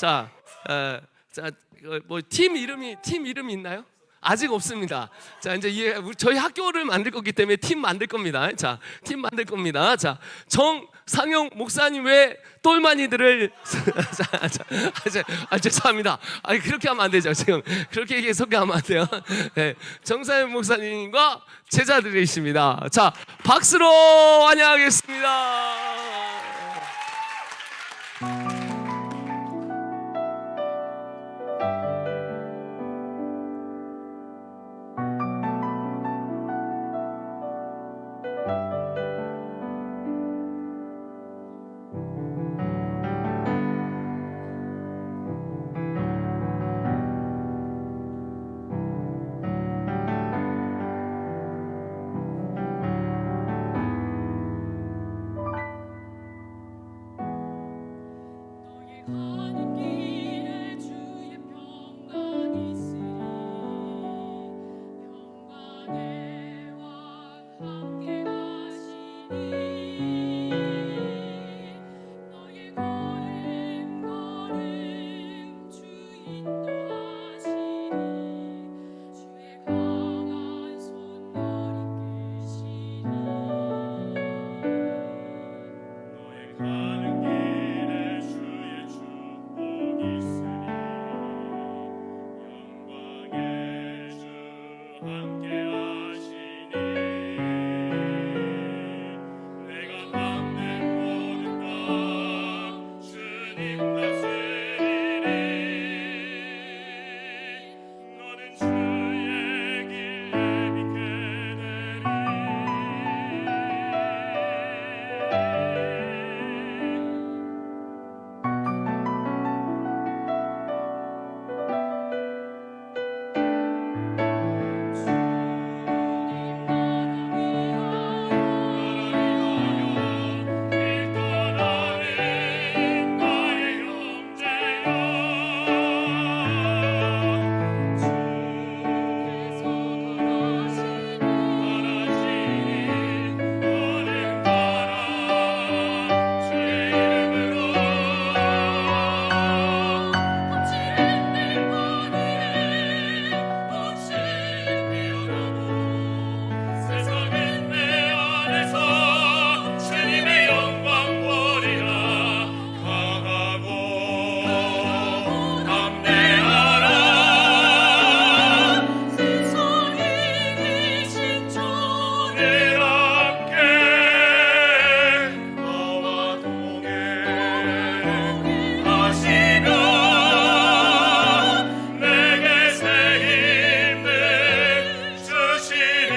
자, 뭐 팀 이름이 있나요? 아직 없습니다. 자, 이제 저희 학교를 만들 거기 때문에 팀 만들 겁니다. 자, 팀 만들 겁니다. 자, 정상영 목사님 외 똘마니들을 죄송합니다. 그렇게 하면 안 되죠. 지금 그렇게 소개하면 안 돼요. 네, 정상영 목사님과 제자들이십니다. 자, 박수로 환영하겠습니다. 가는 길에 주의 평강 있으리 평강의 왕 함께 가시니 너의 걸음 걸음 주 인도하시니 주의 강한 손 너를 이끄시니 너의 가는 길에 주의 축복 있으리 영광의 주 함께 하시니 내가 밟는 모든 것 주님 다스리리 너는 주의 길 내비게 되리 주님 나라 위하여 길 떠나는 나의 형제여 주께서 걸어가시니 너는 가라 주의 이름으로 거칠은 내 거리에 꽃을 피우라고 세상은 내 안에서 주님의 영광 보리라 강하고 담대하라 세상이 계신 주 늘 함께 너와 동행하시며 내게 새 힘을 주시리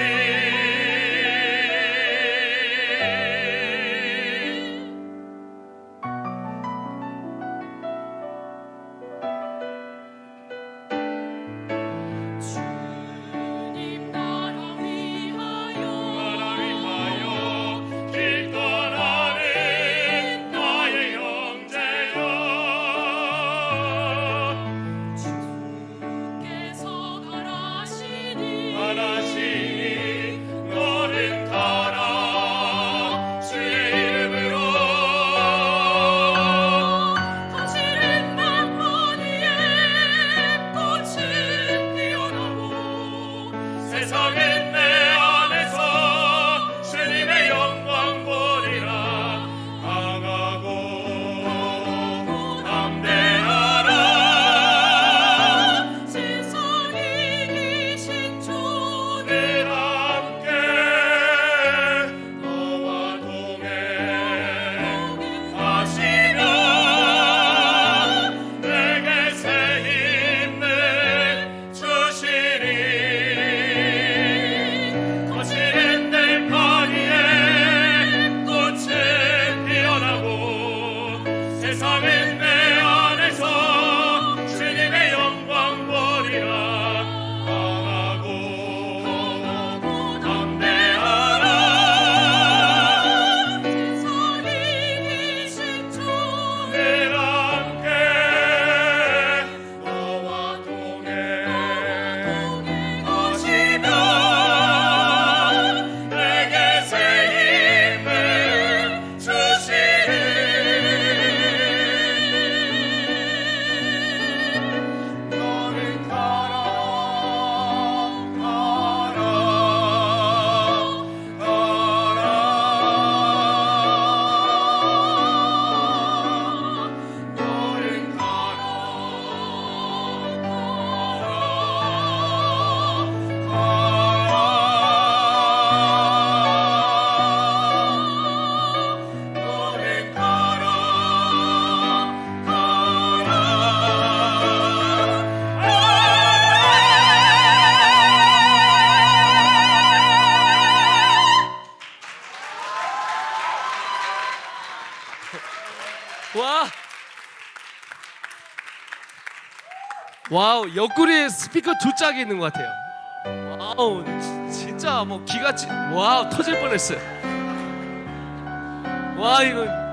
와우, 옆구리에 스피커 2짝이 있는 것 같아요. 와우, 진짜 뭐 기가 와우, 터질 뻔했어요. 와, 이거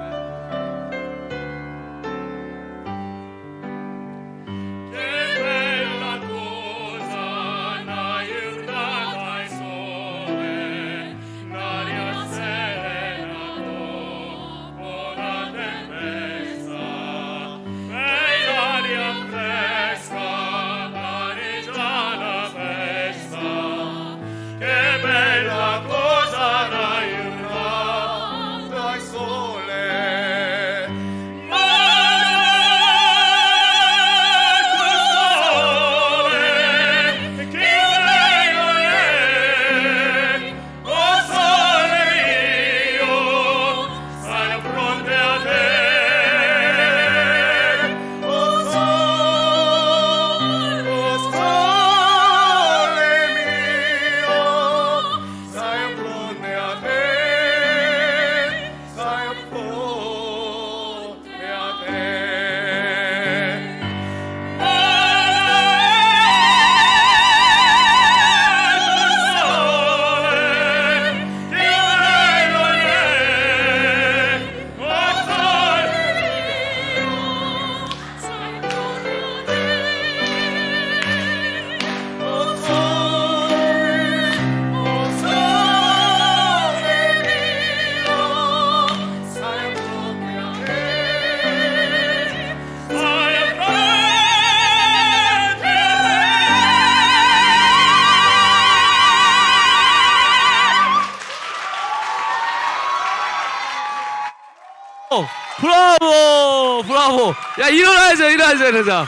브라보, 브라보. 야, 일어나야죠, 일어나야죠.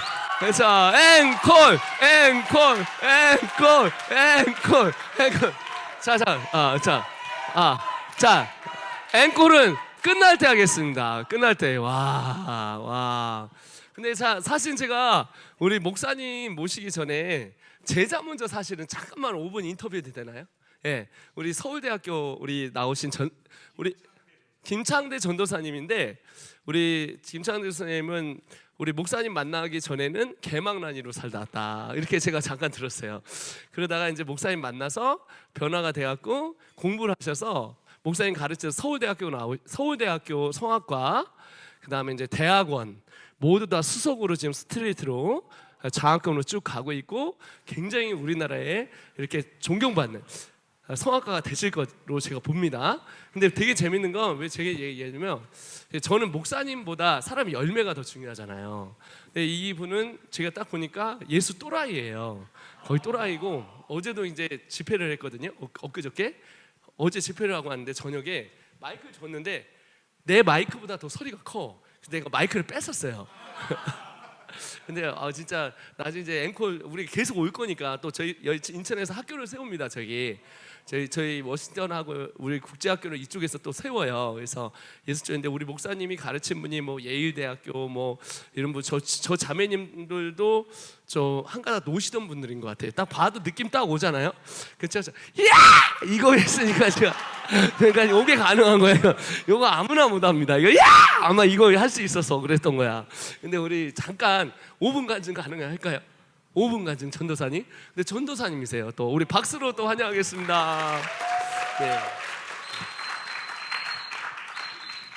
자, 앵콜, 앵콜, 앵콜, 앵콜, 앵콜. 자, 앵콜은 끝날 때 하겠습니다. 끝날 때. 와. 근데 사실 제가 우리 목사님 모시기 전에 제자 먼저 사실은 잠깐만 5분 인터뷰해도 되나요? 예, 우리 서울대학교 우리 나오신 우리 김창대 전도사님인데, 우리 김창대 선생님은 우리 목사님 만나기 전에는 개망난이로 살다 왔다, 이렇게 제가 잠깐 들었어요. 그러다가 이제 목사님 만나서 변화가 돼갖고 공부를 하셔서 목사님 가르쳐서 서울대학교 성악과, 그 다음에 이제 대학원 모두 다 수석으로 지금 스트레이트로 장학금으로 쭉 가고 있고, 굉장히 우리나라에 이렇게 존경받는 성악가가 되실 것으로 제가 봅니다. 근데 되게 재밌는 건 왜 제가 얘기하냐면, 저는 목사님보다 사람의 열매가 더 중요하잖아요. 근데 이분은 제가 딱 보니까 예수 또라이예요. 거의 또라이고, 어제도 이제 집회를 했거든요. 엊그저께 어제 집회를 하고 왔는데 저녁에 마이크를 줬는데 내 마이크보다 더 소리가 커. 그래서 내가 마이크를 뺐었어요. 근데 진짜 나중에 이제 앵콜 우리 계속 올 거니까 또 저희 인천에서 학교를 세웁니다. 저희 워싱턴하고 우리 국제학교를 이쪽에서 또 세워요. 그래서 예수교인데 우리 목사님이 가르친 분이 뭐 예일대학교 뭐 이런 분, 저 자매님들도 저 한가닥 노시던 분들인 것 같아요. 딱 봐도 느낌 딱 오잖아요. 그렇죠? 야! 이거 했으니까 제가 그러니까 이게 가능한 거예요. 이거 아무나 못합니다. 이거 야! 아마 이거 할 수 있어서 그랬던 거야. 근데 우리 잠깐 5분간 좀 가능할까요? 5분간 지금 전도사님. 근데 전도사님이세요. 또 우리 박수로 또 환영하겠습니다. 네.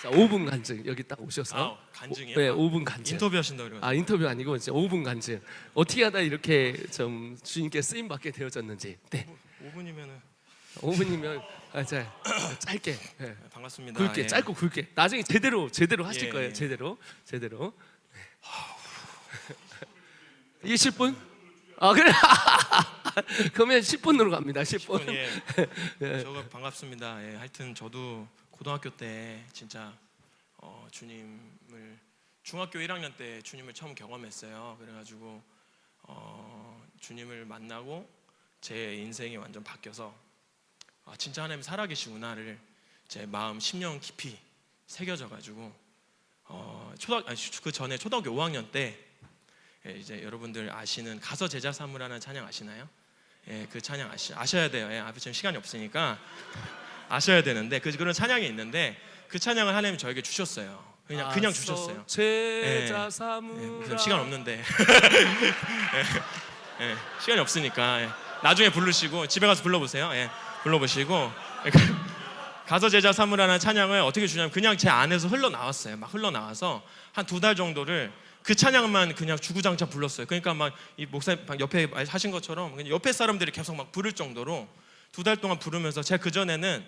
자, 5분 간증 여기 딱 오셔서. 간증이요? 네, 5분 간증. 인터뷰 하신다고 그래요. 인터뷰 아니고 진짜 5분 간증. 어떻게 하다 이렇게 좀 주님께 쓰임 받게 되어졌는지. 네. 5분이면은 5분이면 짧게. 네. 반갑습니다. 굵게, 예. 짧고 굵게. 나중에 제대로 하실 예, 거예요. 예. 제대로. 네. 20분? 그래. 그러면 10분으로 갑니다. 10분. 예. 예. 저가 반갑습니다. 예. 하여튼 저도 고등학교 때 진짜 주님을 중학교 1학년 때 주님을 처음 경험했어요. 그래가지고 주님을 만나고 제 인생이 완전 바뀌어서 진짜 하나님 살아계시구나를 제 마음 10년 깊이 새겨져가지고 그 전에 초등학교 5학년 때 이제 여러분들 아시는 가서 제자 삼으라는 찬양 아시나요? 예, 그 찬양 아셔야 돼요. 예, 앞에 지금 시간이 없으니까 아셔야 되는데 그런 찬양이 있는데 그 찬양을 하나님이 저에게 주셨어요. 그냥 주셨어요. 제자 예, 삼으라. 무슨 시간 없는데 시간이 없으니까 나중에 부르시고 집에 가서 불러보세요. 불러보시고 가서 제자 삼으라는 찬양을 어떻게 주냐면 그냥 제 안에서 흘러나왔어요. 막 흘러나와서 한 2달 정도를 그 찬양만 그냥 주구장창 불렀어요. 그러니까 막 이 목사님 옆에 하신 것처럼 그냥 옆에 사람들이 계속 막 부를 정도로 2달 동안 부르면서 제가 그 전에는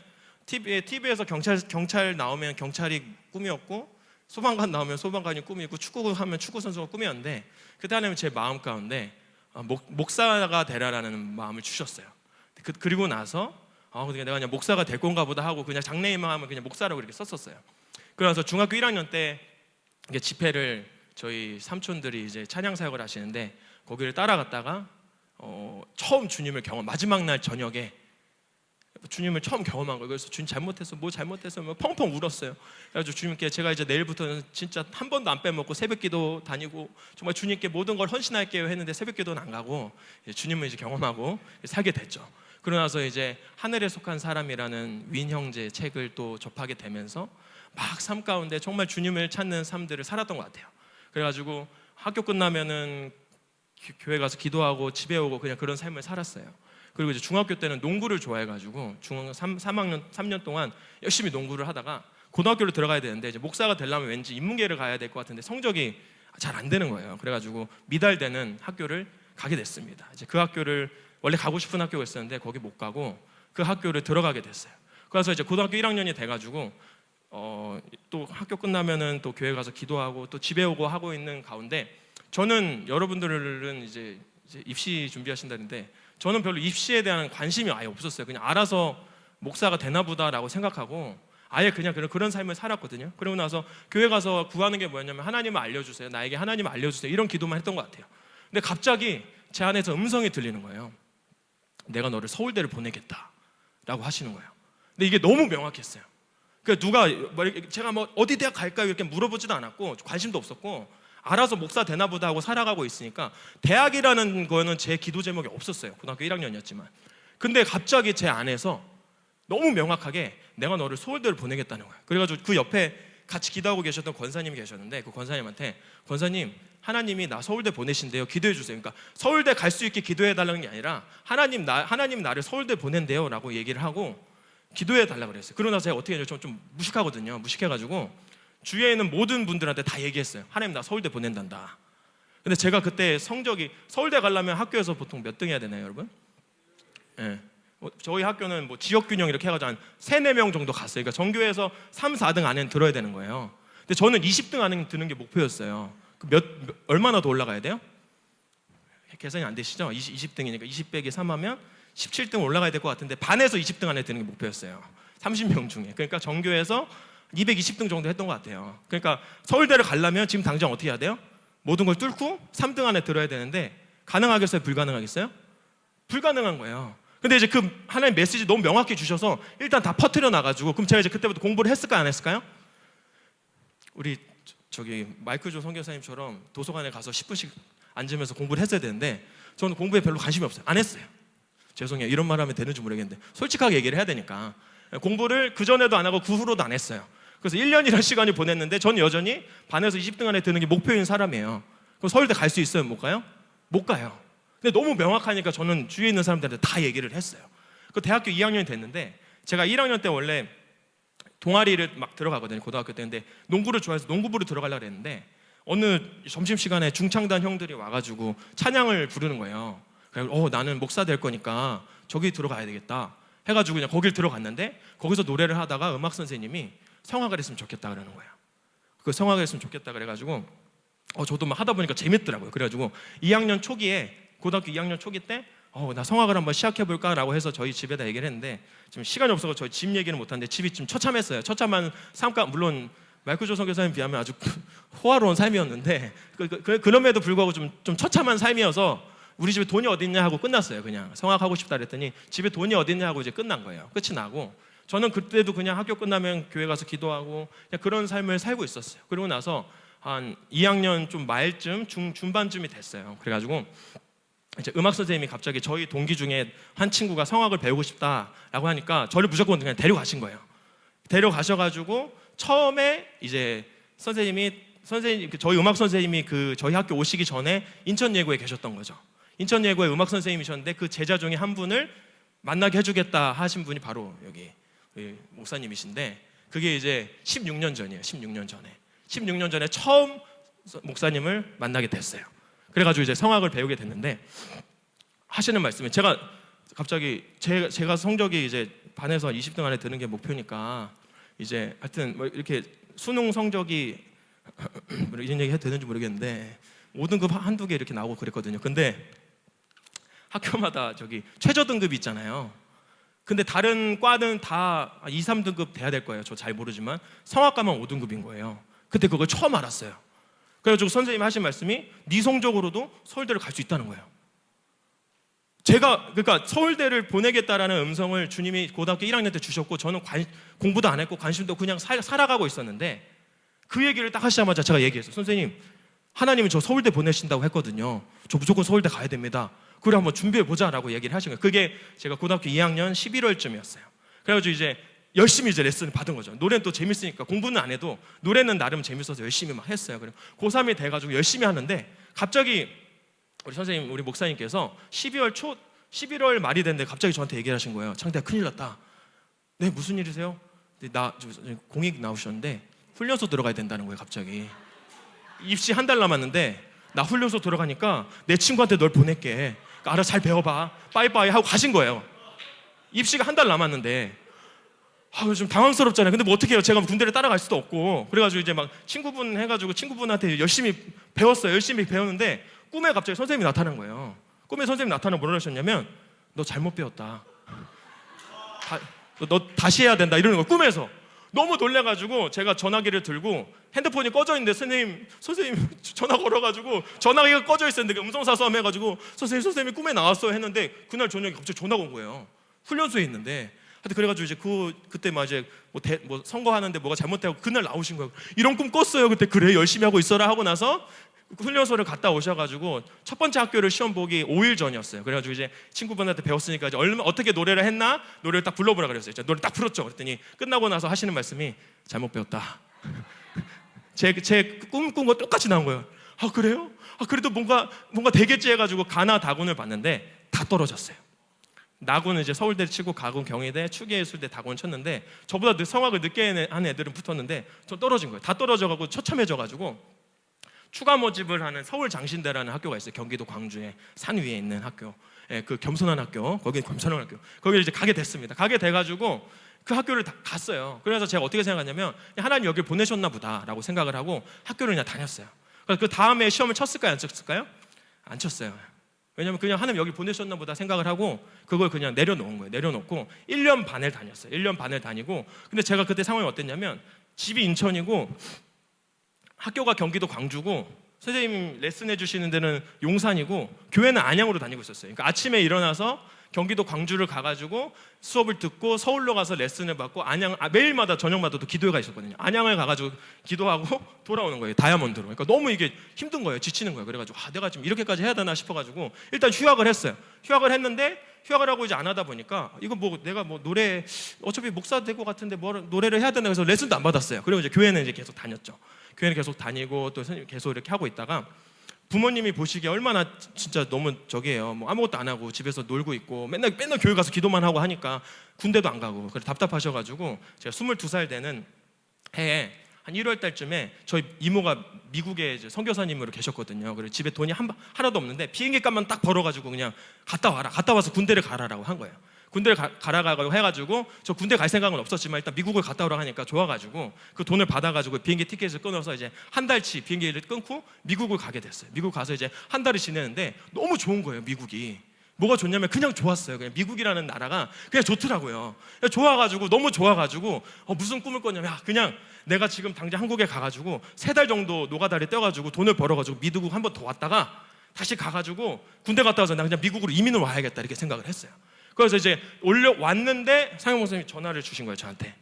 TV에서 경찰 나오면 경찰이 꿈이었고 소방관 나오면 소방관이 꿈이고 축구 하면 축구 선수가 꿈이었는데 그때 하나님 제 마음 가운데 목사가 되라라는 마음을 주셨어요. 그리고 나서 내가 그냥 목사가 될 건가 보다 하고 그냥 장래희망 하면 그냥 목사라고 이렇게 썼었어요. 그래서 중학교 1학년 때 집회를 저희 삼촌들이 이제 찬양 사역을 하시는데 거기를 따라갔다가 처음 주님을 마지막 날 저녁에 주님을 처음 경험한 거예요. 그래서 주님 잘못했어, 뭐 잘못했어, 뭐 펑펑 울었어요. 그래서 주님께 제가 이제 내일부터는 진짜 한 번도 안 빼먹고 새벽기도 다니고 정말 주님께 모든 걸 헌신할게요 했는데 새벽기도는 안 가고 주님을 이제 경험하고 살게 됐죠. 그러고 나서 이제 하늘에 속한 사람이라는 윈 형제의 책을 또 접하게 되면서 막 삶 가운데 정말 주님을 찾는 삶들을 살았던 것 같아요. 그래가지고 학교 끝나면은 교회 가서 기도하고 집에 오고 그냥 그런 삶을 살았어요. 그리고 이제 중학교 때는 농구를 좋아해가지고 중학교 3년 동안 열심히 농구를 하다가 고등학교를 들어가야 되는데 이제 목사가 되려면 왠지 인문계를 가야 될 것 같은데 성적이 잘 안 되는 거예요. 그래가지고 미달되는 학교를 가게 됐습니다. 이제 그 학교를 원래 가고 싶은 학교가 있었는데 거기 못 가고 그 학교를 들어가게 됐어요. 그래서 이제 고등학교 1학년이 돼가지고 또 학교 끝나면은 또 교회 가서 기도하고 또 집에 오고 하고 있는 가운데 저는 여러분들은 이제 입시 준비하신다는데 저는 별로 입시에 대한 관심이 아예 없었어요. 그냥 알아서 목사가 되나 보다라고 생각하고 아예 그냥 그런 삶을 살았거든요. 그러고 나서 교회 가서 구하는 게 뭐였냐면 하나님을 알려주세요. 나에게 하나님을 알려주세요. 이런 기도만 했던 것 같아요. 근데 갑자기 제 안에서 음성이 들리는 거예요. 내가 너를 서울대를 보내겠다라고 하시는 거예요. 근데 이게 너무 명확했어요. 그러니까 제가 뭐 어디 대학 갈까요? 이렇게 물어보지도 않았고 관심도 없었고 알아서 목사 되나 보다 하고 살아가고 있으니까 대학이라는 거는 제 기도 제목이 없었어요. 고등학교 1학년이었지만. 근데 갑자기 제 안에서 너무 명확하게 내가 너를 서울대를 보내겠다는 거예요. 그래가지고 그 옆에 같이 기도하고 계셨던 권사님이 계셨는데 그 권사님한테 권사님 하나님이 나 서울대 보내신대요. 기도해 주세요. 그러니까 서울대 갈 수 있게 기도해 달라는 게 아니라 하나님 나를 서울대 보낸대요 라고 얘기를 하고 기도해 달라고 그랬어요. 그러고 나서 제가 어떻게 했냐면 좀 무식하거든요. 무식해가지고 주위에 있는 모든 분들한테 다 얘기했어요. 하나님 나 서울대 보낸단다. 근데 제가 그때 성적이 서울대 가려면 학교에서 보통 몇 등 해야 되나요 여러분? 저희 학교는 뭐 지역균형 이렇게 해가지고 한 3-4명 정도 갔어요. 그러니까 전교에서 3-4등 안에는 들어야 되는 거예요. 근데 저는 20등 안에 드는 게 목표였어요. 얼마나 더 올라가야 돼요? 계산이 안 되시죠? 20등이니까 20 빼기 3 하면 17등 올라가야 될 것 같은데 반에서 20등 안에 드는 게 목표였어요. 30명 중에. 그러니까 전교에서 220등 정도 했던 것 같아요. 그러니까 서울대를 가려면 지금 당장 어떻게 해야 돼요? 모든 걸 뚫고 3등 안에 들어야 되는데 가능하겠어요? 불가능하겠어요? 불가능한 거예요. 근데 이제 그 하나님 메시지 너무 명확히 주셔서 일단 다 퍼뜨려 나가지고 그럼 제가 이제 그때부터 공부를 했을까요? 안 했을까요? 우리 저기 마이클 조 선교사님처럼 도서관에 가서 10분씩 앉으면서 공부를 했어야 되는데 저는 공부에 별로 관심이 없어요. 안 했어요. 죄송해요. 이런 말 하면 되는지 모르겠는데 솔직하게 얘기를 해야 되니까 공부를 그전에도 안 하고 그 후로도 안 했어요. 그래서 1년이라는 시간을 보냈는데 저는 여전히 반에서 20등 안에 드는 게 목표인 사람이에요. 그럼 서울대 갈 수 있어요? 못 가요? 못 가요. 근데 너무 명확하니까 저는 주위에 있는 사람들한테 다 얘기를 했어요. 그 대학교 2학년이 됐는데 제가 1학년 때 원래 동아리를 막 들어가거든요. 고등학교 때. 근데 농구를 좋아해서 농구부로 들어가려고 했는데 어느 점심시간에 중창단 형들이 와가지고 찬양을 부르는 거예요. 그래서 나는 목사 될 거니까 저기 들어가야 되겠다 해가지고 그냥 거길 들어갔는데 거기서 노래를 하다가 음악 선생님이 성악을 했으면 좋겠다 그러는 거예요. 그 성악을 했으면 좋겠다 그래가지고 저도 막 하다 보니까 재밌더라고요. 그래가지고 2학년 초기에 고등학교 2학년 초기 때 나 성악을 한번 시작해볼까 라고 해서 저희 집에다 얘기를 했는데 지금 시간이 없어서 저희 집 얘기는 못하는데 집이 좀 처참했어요. 처참한 삶가 물론 마이클 조 선교사님 비하면 아주 호화로운 삶이었는데 그럼에도 불구하고 좀 처참한 삶이어서 우리 집에 돈이 어딨냐 하고 끝났어요. 그냥 성악하고 싶다 그랬더니 집에 돈이 어딨냐 하고 이제 끝난 거예요. 끝이 나고 저는 그때도 그냥 학교 끝나면 교회 가서 기도하고 그냥 그런 삶을 살고 있었어요. 그러고 나서 한 2학년 좀 말쯤 중반쯤이 됐어요. 그래가지고 이제 음악 선생님이 갑자기 저희 동기 중에 한 친구가 성악을 배우고 싶다라고 하니까 저를 무조건 그냥 데려가신 거예요. 데려가셔가지고 처음에 이제 선생님 저희 음악 선생님이 그 저희 학교 오시기 전에 인천 예고에 계셨던 거죠. 인천 예고에 음악 선생님이셨는데 그 제자 중에 한 분을 만나게 해주겠다 하신 분이 바로 여기 목사님이신데, 그게 이제 16년 전이에요. 16년 전에 처음 목사님을 만나게 됐어요. 그래가지고 이제 성악을 배우게 됐는데, 하시는 말씀이, 제가 갑자기 제가 성적이 이제 반에서 20등 안에 드는 게 목표니까, 이제 하여튼 뭐 이렇게 수능 성적이 뭐 이런 얘기 해도 되는지 모르겠는데 5등급 한두 개 이렇게 나오고 그랬거든요. 근데 학교마다 저기 최저 등급이 있잖아요. 근데 다른 과는 다 2, 3등급 돼야 될 거예요. 저 잘 모르지만 성악과만 5등급인 거예요. 그때 그걸 처음 알았어요. 그래가지고 선생님이 하신 말씀이 네 성적으로도 서울대를 갈 수 있다는 거예요. 제가 그러니까 서울대를 보내겠다라는 음성을 주님이 고등학교 1학년 때 주셨고, 저는 공부도 안 했고 관심도 그냥 살아가고 있었는데, 그 얘기를 딱 하시자마자 제가 얘기했어요. 선생님, 하나님이 저 서울대 보내신다고 했거든요. 저 무조건 서울대 가야 됩니다. 그래 한번 준비해보자라고 얘기를 하신 거예요. 그게 제가 고등학교 2학년 11월쯤이었어요. 그래가지고 이제 열심히 이제 레슨을 받은 거죠. 노래는 또 재밌으니까 공부는 안 해도 노래는 나름 재밌어서 열심히 막 했어요. 그리고 고3이 돼가지고 열심히 하는데, 갑자기 우리 선생님, 우리 목사님께서 11월 말이 됐는데 갑자기 저한테 얘기를 하신 거예요. 창대야, 큰일 났다. 네, 무슨 일이세요? 나 공익 나오셨는데 훈련소 들어가야 된다는 거예요. 갑자기 입시 한 달 남았는데 나 훈련소 들어가니까 내 친구한테 널 보낼게. 그러니까 알아서 잘 배워봐. 빠이빠이 하고 가신 거예요. 입시가 한 달 남았는데 좀 당황스럽잖아요. 근데 뭐 어떻게 해요? 제가 군대를 따라갈 수도 없고. 그래가지고 이제 막 친구분 해가지고 친구분한테 열심히 배웠어요. 열심히 배웠는데 꿈에 갑자기 선생님이 나타난 거예요. 꿈에 선생님이 나타나서 뭐라 하셨냐면, 너 잘못 배웠다. 너 다시 해야 된다. 이러는 거예요. 꿈에서. 너무 놀래가지고 제가 전화기를 들고 핸드폰이 꺼져 있는데 선생님 전화 걸어가지고 전화기가 꺼져 있었는데 음성사서함 해가지고 선생님 꿈에 나왔어요 했는데, 그날 저녁에 갑자기 전화가 온 거예요. 훈련소에 있는데. 하여튼 그래가지고 이제 그때 막 이제 뭐 선거하는데 뭐가 잘못되고 그날 나오신 거예요. 이런 꿈 꿨어요. 그때. 그래, 열심히 하고 있어라 하고 나서 훈련소를 갔다 오셔가지고 첫 번째 학교를 시험 보기 5일 전이었어요. 그래가지고 이제 친구분한테 배웠으니까 이제 어떻게 노래를 했나, 노래를 딱 불러보라 그랬어요. 노래 딱 불렀죠. 그랬더니 끝나고 나서 하시는 말씀이, 잘못 배웠다. 제 꿈 꾼 거 똑같이 나온 거예요. 아, 그래요? 아, 그래도 뭔가 되겠지 해가지고 가나 다군을 봤는데 다 떨어졌어요. 나군은 이제 서울대를 치고 가군, 경희대, 추계예술대, 다군 쳤는데 저보다 성악을 늦게 한 애들은 붙었는데 저 떨어진 거예요. 다 떨어져가지고 처참해져가지고 추가 모집을 하는 서울장신대라는 학교가 있어요. 경기도 광주에 산 위에 있는 학교, 그 겸손한 학교, 거기 겸손한 학교, 거기를 이제 가게 됐습니다. 가게 돼가지고 그 학교를 갔어요. 그래서 제가 어떻게 생각하냐면, 하나님 여기를 보내셨나 보다라고 생각을 하고 학교를 그냥 다녔어요. 그래서 그 다음에 시험을 쳤을까요, 안 쳤을까요? 안 쳤어요. 왜냐면 그냥 하나님 여기 보내셨나 보다 생각을 하고 그걸 그냥 내려놓은 거예요. 내려놓고 1년 반을 다녔어요. 1년 반을 다니고, 근데 제가 그때 상황이 어땠냐면, 집이 인천이고 학교가 경기도 광주고 선생님 레슨해 주시는 데는 용산이고 교회는 안양으로 다니고 있었어요. 그러니까 아침에 일어나서 경기도 광주를 가가지고 수업을 듣고 서울로 가서 레슨을 받고 매일마다 저녁마다 또 기도회가 있었거든요. 안양을 가가지고 기도하고 돌아오는 거예요. 다이아몬드로. 그러니까 너무 이게 힘든 거예요. 지치는 거예요. 그래가지고 내가 지금 이렇게까지 해야 되나 싶어가지고 일단 휴학을 했어요. 휴학을 했는데 휴학을 하고 이제 안 하다 보니까 이거 뭐 내가 뭐 노래 어차피 목사 될 것 같은데 노래를 해야 된다 해서 레슨도 안 받았어요. 그리고 이제 교회는 이제 계속 다녔죠. 교회는 계속 다니고 또 선생님 계속 이렇게 하고 있다가 부모님이 보시기에 얼마나 진짜 너무 저기예요. 뭐 아무것도 안 하고 집에서 놀고 있고 맨날 교회 가서 기도만 하고 하니까 군대도 안 가고 그래서 답답하셔가지고 제가 22살 되는 해에 한 1월 달쯤에 저희 이모가 미국에 이제 선교사님으로 계셨거든요. 그래서 집에 돈이 하나도 없는데 비행기 값만 딱 벌어가지고 그냥 갔다 와라. 갔다 와서 군대를 가라라고 한 거예요. 군대를 가라고 해가지고 저 군대 갈 생각은 없었지만 일단 미국을 갔다 오라고 하니까 좋아가지고 그 돈을 받아가지고 비행기 티켓을 끊어서 이제 한 달치 비행기를 끊고 미국을 가게 됐어요. 미국 가서 이제 한 달을 지내는데 너무 좋은 거예요. 미국이 뭐가 좋냐면 그냥 좋았어요. 그냥 미국이라는 나라가 그냥 좋더라고요. 그냥 좋아가지고 너무 좋아가지고 무슨 꿈을 꿨냐면 그냥 내가 지금 당장 한국에 가가지고 3달 정도 노가다를 떼어가지고 돈을 벌어가지고 미국 한 번 더 왔다가 다시 가가지고 군대 갔다 와서 나 그냥 미국으로 이민을 와야겠다 이렇게 생각을 했어요. 그래서 이제 왔는데 상영 목사님이 전화를 주신 거예요. 저한테.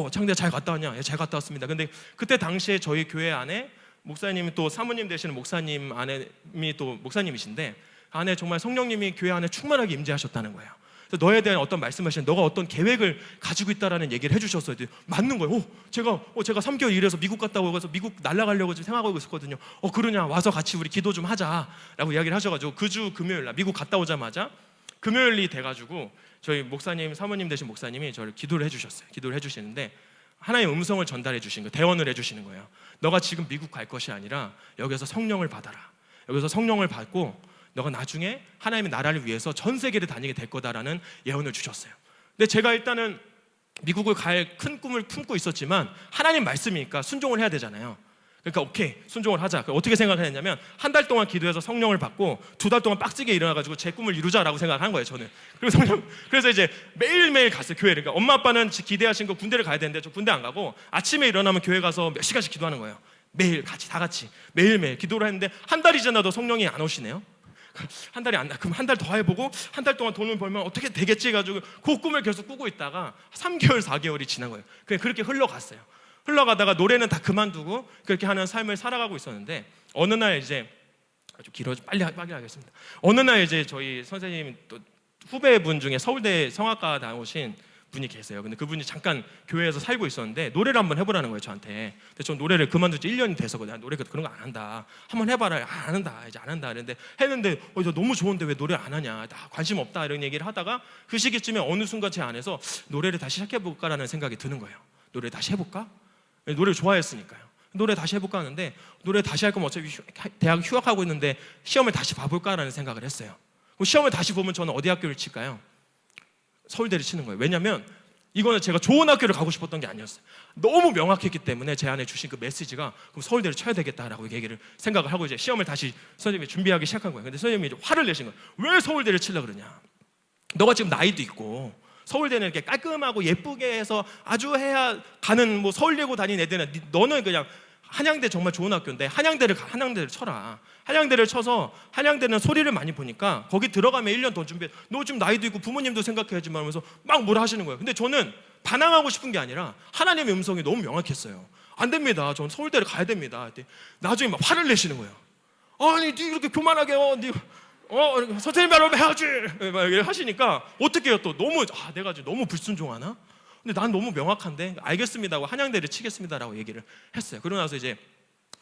창대야 잘 갔다 왔냐? 예, 잘 갔다 왔습니다. 근데 그때 당시에 저희 교회 안에 목사님이 또 사모님 되시는 목사님 아내미 또 목사님이신데 안에 정말 성령님이 교회 안에 충만하게 임재하셨다는 거예요. 너에 대한 어떤 말씀하시는 너가 어떤 계획을 가지고 있다라는 얘기를 해주셨어요. 맞는 거예요. 제가 3개월 일해서 미국 갔다고 해서 미국 날아가려고 지금 생각하고 있었거든요. 그러냐 와서 같이 우리 기도 좀 하자라고 이야기를 하셔가지고 그 주 금요일 날 미국 갔다 오자마자 금요일이 돼가지고 저희 목사님 사모님 되신 목사님이 저를 기도를 해주셨어요. 기도를 해주시는데 하나님의 음성을 전달해 주신 거예요. 대언을 해주시는 거예요. 너가 지금 미국 갈 것이 아니라 여기서 성령을 받아라. 여기서 성령을 받고 너가 나중에 하나님의 나라를 위해서 전 세계를 다니게 될 거다라는 예언을 주셨어요. 근데 제가 일단은 미국을 갈 큰 꿈을 품고 있었지만 하나님 말씀이니까 순종을 해야 되잖아요. 그러니까 오케이 순종을 하자. 어떻게 생각했냐면 한 달 동안 기도해서 성령을 받고 2달 동안 빡지게 일어나가지고 제 꿈을 이루자라고 생각한 거예요. 저는. 그래서 이제 매일매일 갔어요. 교회를. 그러니까 엄마 아빠는 기대하신 거 군대를 가야 되는데 저 군대 안 가고 아침에 일어나면 교회 가서 몇 시간씩 기도하는 거예요. 매일 같이 다 같이 매일매일 기도를 했는데 한 달이 지나도 성령이 안 오시네요. 한 달이 안 나. 그럼 한 달 더 해보고 한 달 동안 돈을 벌면 어떻게 되겠지 해가지고 그 꿈을 계속 꾸고 있다가 3개월 4개월이 지난 거예요. 그냥 그렇게 흘러갔어요. 흘러가다가 노래는 다 그만두고 그렇게 하는 삶을 살아가고 있었는데 어느 날 이제 좀 길어져 빨리 하겠습니다. 어느 날 이제 저희 선생님 또 후배분 중에 서울대 성악과 나오신 분이 계세요. 근데 그분이 잠깐 교회에서 살고 있었는데 노래를 한번 해보라는 거예요 저한테. 근데 전 노래를 그만둔 지 1년이 돼서거든요. 노래 그런 거 안 한다. 한번 해봐라. 안 한다. 이제 안 한다. 그랬는데 했는데 저 너무 좋은데 왜 노래 안 하냐. 나 관심 없다 이런 얘기를 하다가 그 시기쯤에 어느 순간 제 안에서 노래를 다시 시작해볼까라는 생각이 드는 거예요. 노래 다시 해볼까? 노래를 좋아했으니까요. 노래 다시 해볼까 하는데 노래 다시 할 거면 어차피 대학 휴학하고 있는데 시험을 다시 봐볼까라는 생각을 했어요. 그럼 시험을 다시 보면 저는 어디 학교를 칠까요? 서울대를 치는 거예요. 왜냐하면 이거는 제가 좋은 학교를 가고 싶었던 게 아니었어요. 너무 명확했기 때문에 제 안에 주신 그 메시지가 그럼 서울대를 쳐야 되겠다라고 얘기를 생각을 하고 이제 시험을 다시 선생님이 준비하기 시작한 거예요. 근데 선생님이 이제 화를 내신 거예요. 왜 서울대를 치려고 그러냐? 너가 지금 나이도 있고 서울대는 이렇게 깔끔하고 예쁘게 해서 아주 해야 가는 뭐 서울예고 다니는 애들은 너는 그냥 한양대 정말 좋은 학교인데 한양대를 쳐라. 한양대를 쳐서 한양대는 소리를 많이 보니까 거기 들어가면 1년 더 준비해. 너 지금 나이도 있고 부모님도 생각해야지만 하면서 막 뭐라 하시는 거예요. 근데 저는 반항하고 싶은 게 아니라 하나님의 음성이 너무 명확했어요. 안 됩니다. 전 서울대를 가야 됩니다. 나중에 막 화를 내시는 거예요. 아니 네 이렇게 교만하게 선생님 말하면 해야지 막 이렇게 하시니까 어떻게 해요 또 너무 내가 지금 너무 불순종하나? 근데 난 너무 명확한데 알겠습니다 하고 한양대를 치겠습니다라고 얘기를 했어요. 그러고 나서 이제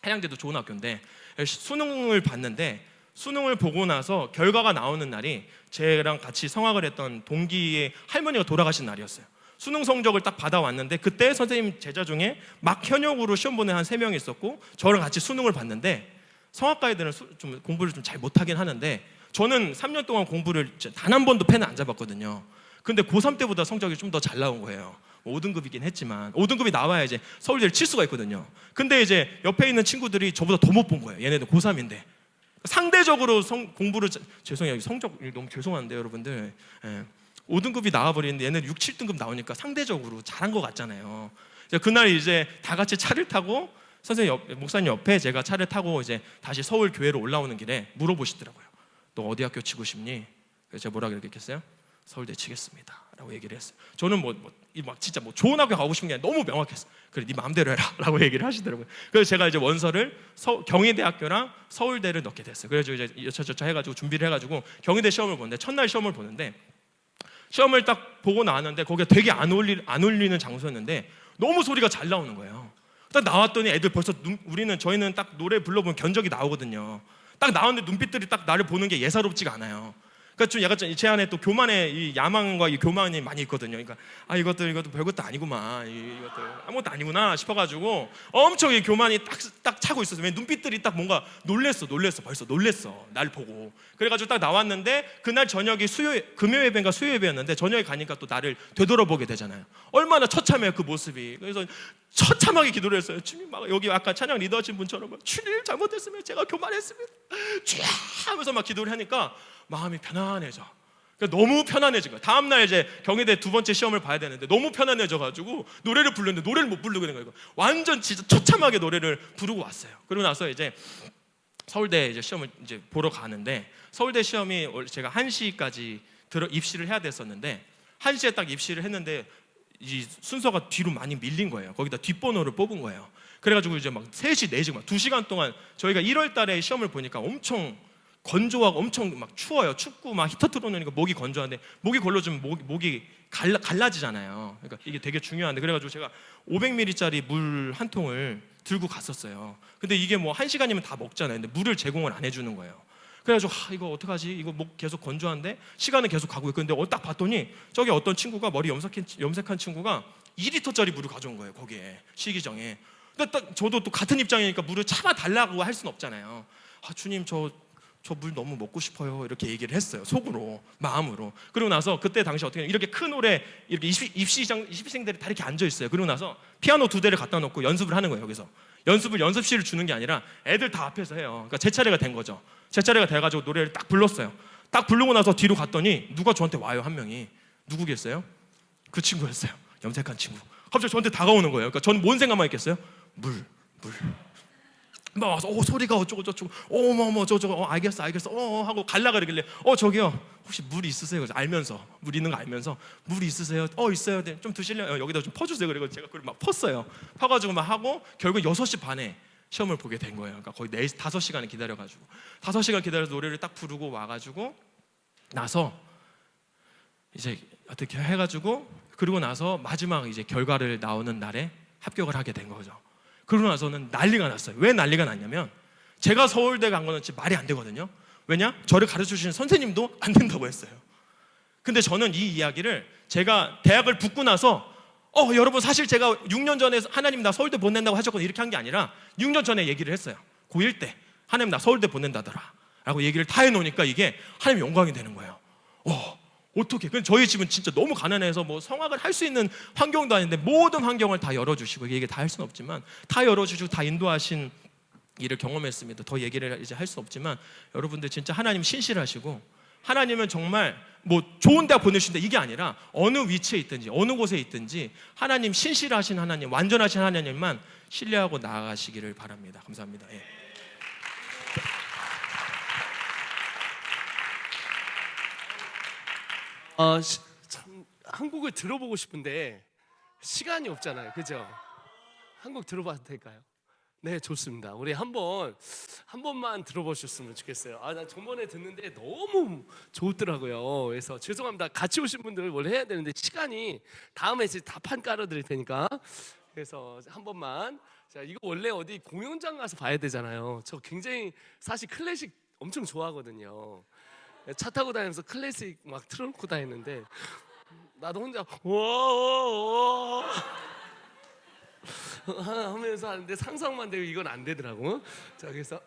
한양대도 좋은 학교인데 수능을 봤는데 수능을 보고 나서 결과가 나오는 날이 쟤랑 같이 성악을 했던 동기의 할머니가 돌아가신 날이었어요. 수능 성적을 딱 받아왔는데 그때 선생님 제자 중에 막 현역으로 시험 보는 한 3명이 있었고 저랑 같이 수능을 봤는데 성악가 애들은 좀 공부를 좀 잘 못하긴 하는데 저는 3년 동안 공부를 단 한 번도 펜을 안 잡았거든요. 근데 고3 때보다 성적이 좀 더 잘 나온 거예요. 5등급이긴 했지만 5등급이 나와야 이제 서울대를 칠 수가 있거든요. 근데 이제 옆에 있는 친구들이 저보다 더 못 본 거예요. 얘네들 고3인데 상대적으로 공부를 죄송해요. 성적 너무 죄송한데 여러분들 5등급이 나와버리는데 얘네들 6, 7등급 나오니까 상대적으로 잘한 것 같잖아요. 그날 이제 다 같이 차를 타고 목사님 옆에 제가 차를 타고 이제 다시 서울 교회로 올라오는 길에 물어보시더라고요. 너 어디 학교 치고 싶니? 그래서 제가 뭐라고 얘기했어요? 서울대 치겠습니다 라고 얘기를 했어요. 저는 진짜 좋은 학교 가고 싶은 게 아니라 너무 명확했어요. 그래 네 마음대로 해라 라고 얘기를 하시더라고요. 그래서 제가 이제 원서를 경희대학교랑 서울대를 넣게 됐어요. 그래서 이제 여차저차 해가지고 준비를 해가지고 경희대 시험을 보는데 첫날 시험을 보는데 시험을 딱 보고 나왔는데 거기가 되게 안 울리는 장소였는데 너무 소리가 잘 나오는 거예요. 딱 나왔더니 애들 벌써 저희는 딱 노래 불러보면 견적이 나오거든요. 딱 나왔는데 눈빛들이 딱 나를 보는 게 예사롭지가 않아요. 그러니까 좀 약간 제 안에 또 교만의 이 야망과 이 교만이 많이 있거든요. 그러니까 이것도 별것도 아니구만, 이것도 아무것도 아니구나 싶어가지고 엄청 이 교만이 딱 차고 있었어요. 왜 눈빛들이 딱 뭔가 놀랬어. 벌써 놀랬어. 날 보고. 그래가지고 딱 나왔는데 그날 저녁이 금요 예배인가 수요 예배였는데 저녁에 가니까 또 나를 되돌아보게 되잖아요. 얼마나 처참해요 그 모습이. 그래서 처참하게 기도를 했어요. 주님 막 여기 아까 찬양 리더 하신 분처럼 주님 잘못했으면 제가 교만했습니다. 주야 하면서 막 기도를 하니까 마음이 편안해져. 그러니까 너무 편안해진 거야. 다음날 이제 경희대 2번째 시험을 봐야 되는데 너무 편안해져가지고 노래를 부르는데 노래를 못 부르게 된 거예요. 완전 진짜 처참하게 노래를 부르고 왔어요. 그러고 나서 이제 서울대 이제 시험을 이제 보러 가는데 서울대 시험이 제가 1시까지 입시를 해야 됐었는데 1시에 딱 입시를 했는데 이 순서가 뒤로 많이 밀린 거예요. 거기다 뒷번호를 뽑은 거예요. 그래가지고 이제 막 3시, 4시 막 2시간 동안 저희가 1월 달에 시험을 보니까 엄청 건조하고 엄청 막 추워요. 춥고 막 히터 틀어놓으니까 목이 건조한데 목이 걸러주면 목이 갈라지잖아요. 그러니까 이게 되게 중요한데 그래가지고 제가 500ml짜리 물 한 통을 들고 갔었어요. 근데 이게 뭐 1시간이면 다 먹잖아요. 근데 물을 제공을 안 해주는 거예요. 그래가지고 이거 어떡하지? 이거 목 계속 건조한데 시간은 계속 가고 있고 근데 딱 봤더니 저기 어떤 친구가 머리 염색한 친구가 2리터짜리 물을 가져온 거예요. 거기에 시기정에. 근데 딱 저도 또 같은 입장이니까 물을 참아 달라고 할 수는 없잖아요. 주님 저 물 너무 먹고 싶어요. 이렇게 얘기를 했어요. 속으로, 마음으로. 그리고 나서 그때 당시 어떻게 이렇게 큰 홀에 이렇게 입시생들이 다 이렇게 앉아 있어요. 그리고 나서 피아노 2대를 갖다 놓고 연습을 하는 거예요. 여기서 연습실을 주는 게 아니라 애들 다 앞에서 해요. 그러니까 제 차례가 된 거죠. 제 차례가 돼가지고 노래를 딱 불렀어요. 딱 부르고 나서 뒤로 갔더니 누가 저한테 와요. 한 명이. 누구겠어요? 그 친구였어요. 염색한 친구. 갑자기 저한테 다가오는 거예요. 그러니까 저는 뭔 생각만 했겠어요? 물. 막 와서 소리가 어쩌고 저쩌고 어머머 저쩌고 알겠어 하고 갈라 그러길래 저기요 혹시 물 있으세요? 그래서 알면서 물 있는 거 알면서 물 있으세요? 있어요. 네, 좀 드실래요? 여기다 좀 퍼주세요. 그리고 제가 그걸 막 펐어요. 퍼가지고 막 하고 결국 6시 반에 시험을 보게 된 거예요. 그러니까 거의 5시간을 기다려가지고 5시간 기다려서 노래를 딱 부르고 와가지고 나서 이제 어떻게 해가지고 그리고 나서 마지막 이제 결과를 나오는 날에 합격을 하게 된 거죠. 그러고 나서는 난리가 났어요. 왜 난리가 났냐면 제가 서울대 간 거는 진짜 말이 안 되거든요. 왜냐? 저를 가르쳐주신 선생님도 안 된다고 했어요. 근데 저는 이 이야기를 제가 대학을 붙고 나서 여러분 사실 제가 6년 전에 하나님 나 서울대 보낸다고 하셨거든요. 이렇게 한 게 아니라 6년 전에 얘기를 했어요. 고1 때 하나님 나 서울대 보낸다더라 라고 얘기를 다 해놓으니까 이게 하나님 영광이 되는 거예요. 어떻게? 근데 저희 집은 진짜 너무 가난해서 뭐 성악을 할 수 있는 환경도 아닌데 모든 환경을 다 열어주시고 얘기 다 할 수는 없지만 다 열어주시고 다 인도하신 일을 경험했습니다. 더 얘기를 이제 할 수 없지만 여러분들 진짜 하나님 신실하시고 하나님은 정말 뭐 좋은 대학 보내주신다 이게 아니라 어느 위치에 있든지 어느 곳에 있든지 하나님 신실하신 하나님 완전하신 하나님만 신뢰하고 나아가시기를 바랍니다. 감사합니다. 예. 참 한국을 들어보고 싶은데 시간이 없잖아요. 그죠? 한국 들어봐도 될까요? 네, 좋습니다. 우리 한 번만 들어보셨으면 좋겠어요. 난 전번에 듣는데 너무 좋더라고요. 그래서 죄송합니다. 같이 오신 분들 원래 해야 되는데 시간이 다음에 이제 다 판 깔아드릴 테니까 그래서 한 번만. 자, 이거 원래 어디 공연장 가서 봐야 되잖아요. 저 굉장히 사실 클래식 엄청 좋아하거든요. 차 타고 다니면서 클래식 막 틀어놓고 다니는데 나도 혼자 와 하면서 하는데 상상만 되고 이건 안 되더라고. 자, 그래서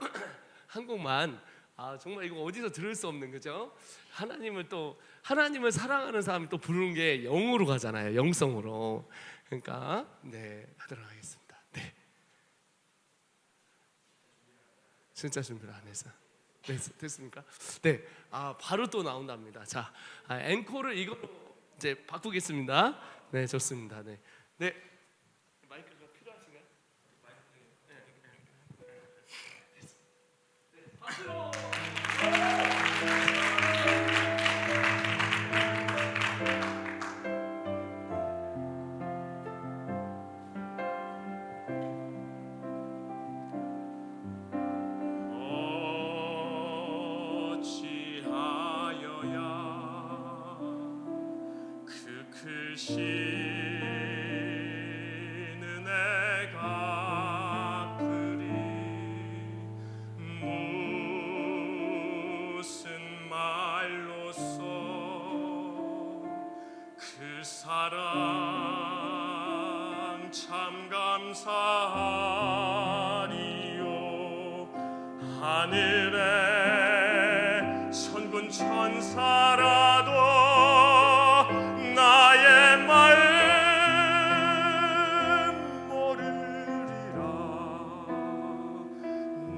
한 곡만 정말 이거 어디서 들을 수 없는 거죠. 하나님을 사랑하는 사람이 또 부르는 게 영으로 가잖아요. 영성으로. 그러니까 네 하도록 하겠습니다. 네. 진짜 준비를 안 해서. 네, 됐습니까? 네, 바로 또 나온답니다. 자, 앵콜을 이거 이제 바꾸겠습니다. 네, 좋습니다. 네, 네. 마이크가 필요하신가요? 네, 박수. 크신 은혜가 그리 무슨 말로써 그 사랑 참 감사하리요. 하늘의 천군 천사라도 나의 마음 모르리라.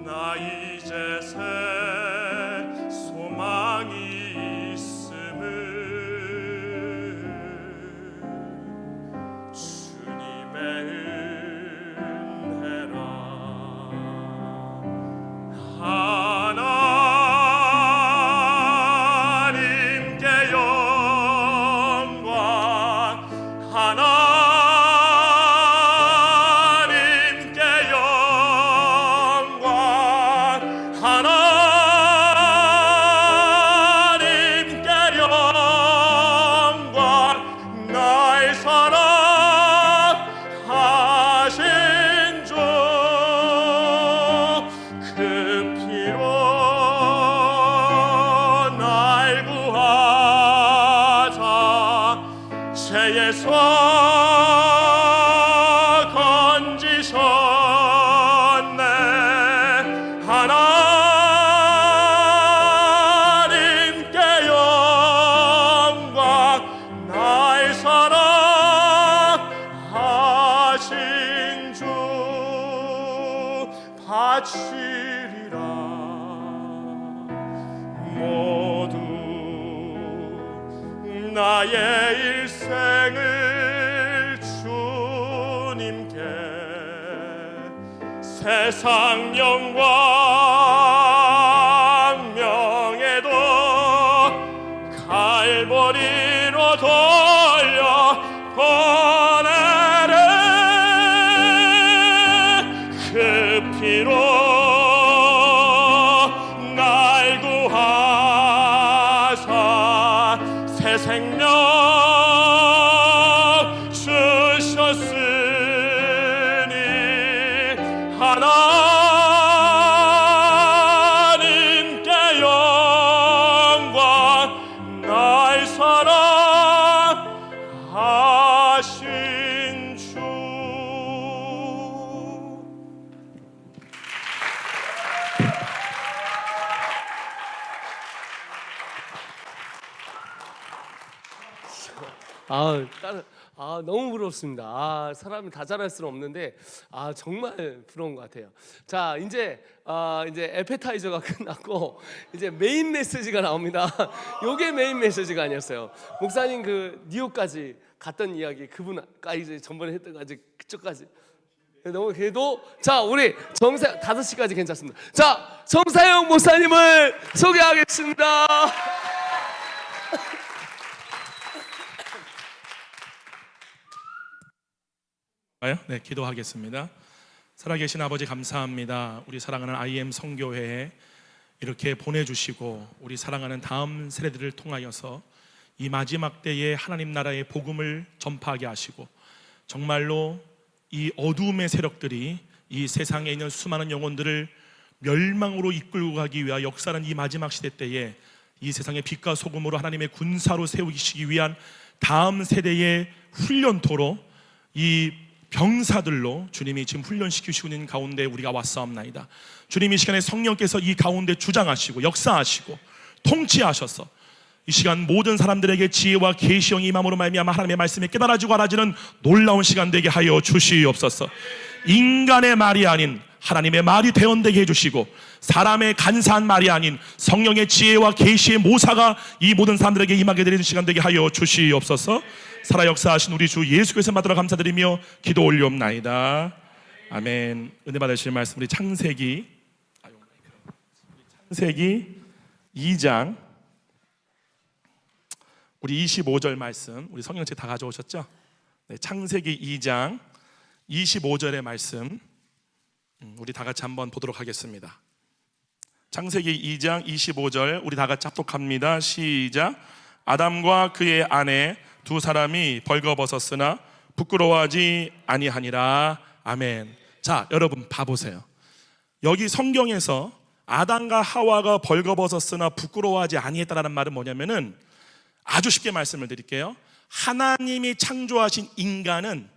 나 이제 새 소망이 있음을 주님의 은혜라. 하나 땅에서 건지셨네. 하나님께 영광, 나의 사랑하신 주 바치리라. 모두 나의 일생을 주님께, 세상 영광 명예도 갈보리로 돌려 보내래. 그 피로 날 구하사 새 생명 주셨으니, 하나님께 영광, 나의 사랑하신 주. 너무 부럽습니다. 사람이 다 잘할 수는 없는데 정말 부러운 것 같아요. 자, 이제 에페타이저가 끝났고 이제 메인 메시지가 나옵니다. 요게 메인 메시지가 아니었어요. 목사님 그 뉴욕까지 갔던 이야기, 그분까지 전번에 했던 거까지 그쪽까지 너무 그래도, 자, 우리 5시까지 괜찮습니다. 자, 정사영 목사님을 소개하겠습니다. 네, 기도하겠습니다. 살아계신 아버지 감사합니다. 우리 사랑하는 IM 성교회에 이렇게 보내주시고 우리 사랑하는 다음 세대들을 통하여서 이 마지막 때에 하나님 나라의 복음을 전파하게 하시고, 정말로 이 어두움의 세력들이 이 세상에 있는 수많은 영혼들을 멸망으로 이끌고 가기 위하여 역사하는 이 마지막 시대 때에 이 세상의 빛과 소금으로 하나님의 군사로 세우시기 위한 다음 세대의 훈련토로 이 병사들로 주님이 지금 훈련시키시고 있는 가운데 우리가 왔사옵나이다. 주님, 이 시간에 성령께서 이 가운데 주장하시고 역사하시고 통치하셔서 이 시간 모든 사람들에게 지혜와 계시형이 임함으로 말미암아 하나님의 말씀이 깨달아지고 알아지는 놀라운 시간 되게 하여 주시옵소서. 인간의 말이 아닌 하나님의 말이 대언되게 해주시고, 사람의 간사한 말이 아닌 성령의 지혜와 계시의 모사가 이 모든 사람들에게 임하게 되는 시간 되게 하여 주시옵소서. 살아 역사하신 우리 주 예수께서 받들어 감사드리며 기도 올리옵나이다. 아멘. 은혜 받으실 말씀, 우리 창세기 2장 우리 25절 말씀, 우리 성경책 다 가져오셨죠? 네, 창세기 2장 25절의 말씀 우리 다 같이 한번 보도록 하겠습니다. 창세기 2장 25절 우리 다 같이 합독합니다. 시작. 아담과 그의 아내 두 사람이 벌거벗었으나 부끄러워하지 아니하니라. 아멘. 자, 여러분 봐보세요. 여기 성경에서 아담과 하와가 벌거벗었으나 부끄러워하지 아니했다라는 말은 뭐냐면은, 아주 쉽게 말씀을 드릴게요. 하나님이 창조하신 인간은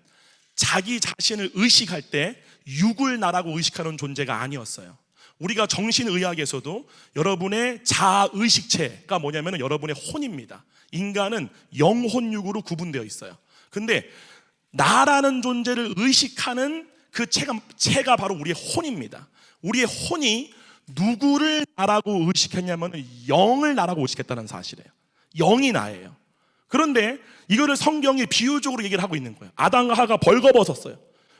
자기 자신을 의식할 때 육을 나라고 의식하는 존재가 아니었어요. 우리가 정신의학에서도 여러분의 자의식체가 뭐냐면 여러분의 혼입니다. 인간은 영혼육으로 구분되어 있어요. 근데 나라는 존재를 의식하는 그 체가 바로 우리의 혼입니다. 우리의 혼이 누구를 나라고 의식했냐면 영을 나라고 의식했다는 사실이에요. 영이 나예요. 그런데 이거를 성경이 비유적으로 얘기를 하고 있는 거예요. 아담과 하와가 벌거벗었어요.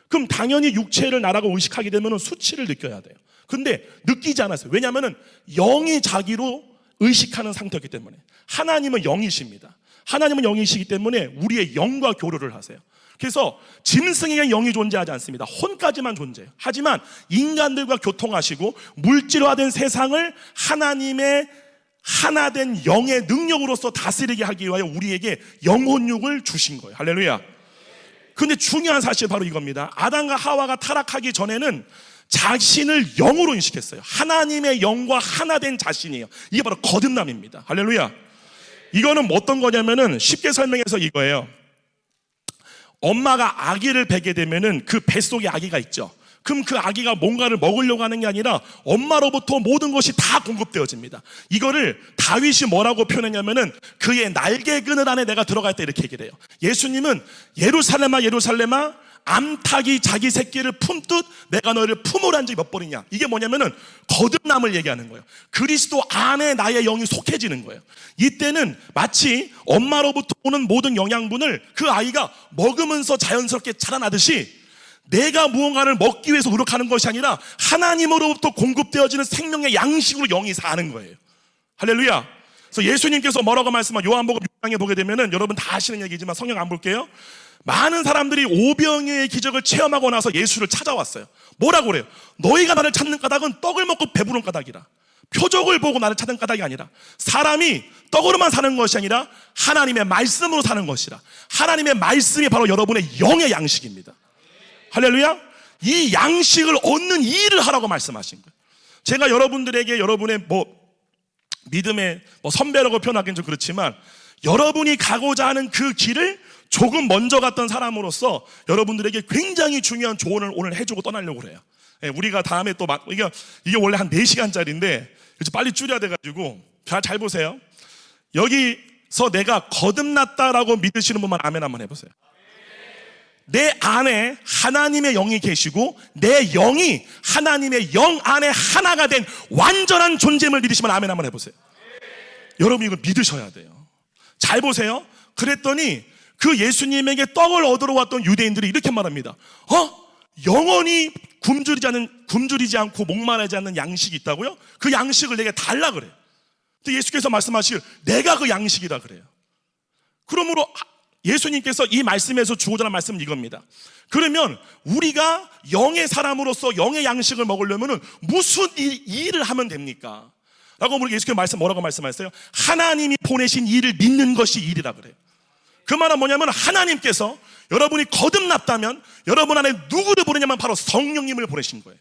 그럼 당연히 육체를 나라고 의식하게 되면 수치를 느껴야 돼요. 근데 느끼지 않았어요. 왜냐하면 영이 자기로 의식하는 상태였기 때문에. 하나님은 영이십니다. 하나님은 영이시기 때문에 우리의 영과 교류를 하세요. 그래서 짐승에게 영이 존재하지 않습니다. 혼까지만 존재해요. 하지만 인간들과 교통하시고 물질화된 세상을 하나님의 하나된 영의 능력으로서 다스리게 하기 위하여 우리에게 영혼육을 주신 거예요. 할렐루야. 근데 중요한 사실 바로 이겁니다. 아담과 하와가 타락하기 전에는 자신을 영으로 인식했어요. 하나님의 영과 하나된 자신이에요. 이게 바로 거듭남입니다. 할렐루야. 이거는 어떤 거냐면은 쉽게 설명해서 이거예요. 엄마가 아기를 베게 되면은 그 뱃속에 아기가 있죠. 그럼 그 아기가 뭔가를 먹으려고 하는 게 아니라 엄마로부터 모든 것이 다 공급되어집니다. 이거를 다윗이 뭐라고 표현했냐면은 그의 날개 그늘 안에 내가 들어가 있다 이렇게 얘기를 해요. 예수님은 예루살렘아 예루살렘아 암탉이 자기 새끼를 품듯 내가 너희를 품으란 적이 몇 번이냐. 이게 뭐냐면은 거듭남을 얘기하는 거예요. 그리스도 안에 나의 영이 속해지는 거예요. 이때는 마치 엄마로부터 오는 모든 영양분을 그 아이가 먹으면서 자연스럽게 자라나듯이 내가 무언가를 먹기 위해서 노력하는 것이 아니라 하나님으로부터 공급되어지는 생명의 양식으로 영이 사는 거예요. 할렐루야. 그래서 예수님께서 뭐라고 말씀한 요한복음 6장에 보게 되면은 여러분 다 아시는 얘기지만 성경 안 볼게요. 많은 사람들이 오병이어의 기적을 체험하고 나서 예수를 찾아왔어요. 뭐라고 그래요? 너희가 나를 찾는 까닭은 떡을 먹고 배부른 까닭이라. 표적을 보고 나를 찾는 까닭이 아니라 사람이 떡으로만 사는 것이 아니라 하나님의 말씀으로 사는 것이라. 하나님의 말씀이 바로 여러분의 영의 양식입니다. 할렐루야. 이 양식을 얻는 일을 하라고 말씀하신 거예요. 제가 여러분들에게 여러분의 믿음의 선배라고 표현하기는 좀 그렇지만 여러분이 가고자 하는 그 길을 조금 먼저 갔던 사람으로서 여러분들에게 굉장히 중요한 조언을 오늘 해주고 떠나려고 그래요. 우리가 다음에 또 이게 원래 한 4시간짜리인데 빨리 줄여야 돼가지고 잘 보세요. 여기서 내가 거듭났다라고 믿으시는 분만 아멘 한번 해보세요. 내 안에 하나님의 영이 계시고 내 영이 하나님의 영 안에 하나가 된 완전한 존재임을 믿으시면 아멘 한번 해보세요. 여러분 이거 믿으셔야 돼요. 잘 보세요. 그랬더니 그 예수님에게 떡을 얻으러 왔던 유대인들이 이렇게 말합니다. 영원히 굶주리지 않고 목마르지 않는 양식이 있다고요? 그 양식을 내게 달라 그래요. 근데 예수께서 말씀하시길 내가 그 양식이라 그래요. 그러므로 예수님께서 이 말씀에서 주고자 하는 말씀은 이겁니다. 그러면 우리가 영의 사람으로서 영의 양식을 먹으려면 무슨 일을 하면 됩니까? 라고 우리 예수께서 뭐라고 말씀하셨어요? 하나님이 보내신 일을 믿는 것이 일이라 그래요. 그 말은 뭐냐면 하나님께서 여러분이 거듭났다면 여러분 안에 누구를 보내냐면 바로 성령님을 보내신 거예요.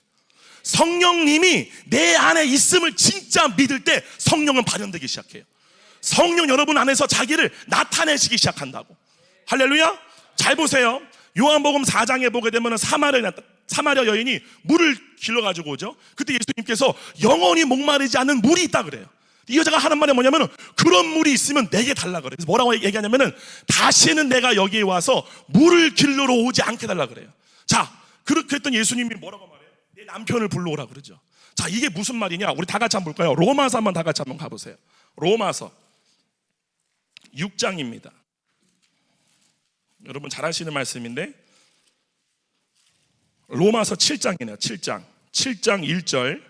성령님이 내 안에 있음을 진짜 믿을 때 성령은 발현되기 시작해요. 성령 여러분 안에서 자기를 나타내시기 시작한다고. 할렐루야. 잘 보세요. 요한복음 4장에 보게 되면 사마리아 여인이 물을 길러가지고 오죠. 그때 예수님께서 영원히 목마르지 않는 물이 있다 그래요. 이 여자가 하는 말이 뭐냐면은 그런 물이 있으면 내게 달라 그래요. 그래서 뭐라고 얘기하냐면은 다시는 내가 여기에 와서 물을 길러러 오지 않게 달라 그래요. 자, 그렇게 했던 예수님이 뭐라고 말해요? 내 남편을 불러오라 그러죠. 자, 이게 무슨 말이냐? 우리 다 같이 한번 볼까요? 로마서 한번 다 같이 한번 가보세요. 로마서 6장입니다. 여러분 잘 아시는 말씀인데 로마서 7장이네요. 7장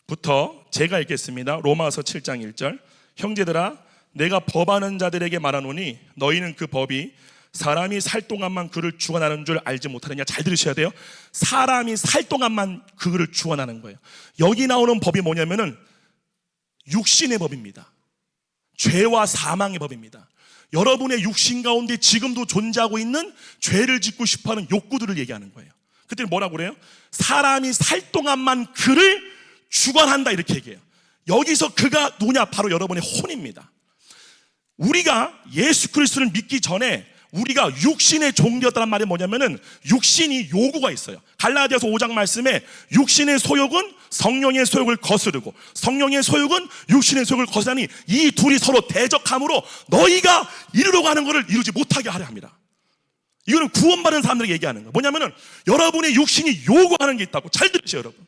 1절부터 제가 읽겠습니다. 로마서 7장 1절. 형제들아 내가 법하는 자들에게 말하노니 너희는 그 법이 사람이 살 동안만 그를 주관하는 줄 알지 못하느냐. 잘 들으셔야 돼요. 사람이 살 동안만 그를 주관하는 거예요. 여기 나오는 법이 뭐냐면은 육신의 법입니다. 죄와 사망의 법입니다. 여러분의 육신 가운데 지금도 존재하고 있는 죄를 짓고 싶어하는 욕구들을 얘기하는 거예요. 그때 뭐라고 그래요? 사람이 살 동안만 그를 주관한다 이렇게 얘기해요. 여기서 그가 누구냐? 바로 여러분의 혼입니다. 우리가 예수 그리스도를 믿기 전에 우리가 육신의 종되었다는 말이 뭐냐면은 육신이 요구가 있어요. 갈라디아서 5장 말씀에 육신의 소욕은 성령의 소욕을 거스르고 성령의 소욕은 육신의 소욕을 거스르니 이 둘이 서로 대적함으로 너희가 이루려고 하는 것을 이루지 못하게 하려 합니다. 이거는 구원받은 사람들에게 얘기하는 거예요. 뭐냐면은 여러분의 육신이 요구하는 게 있다고. 잘 들으세요 여러분.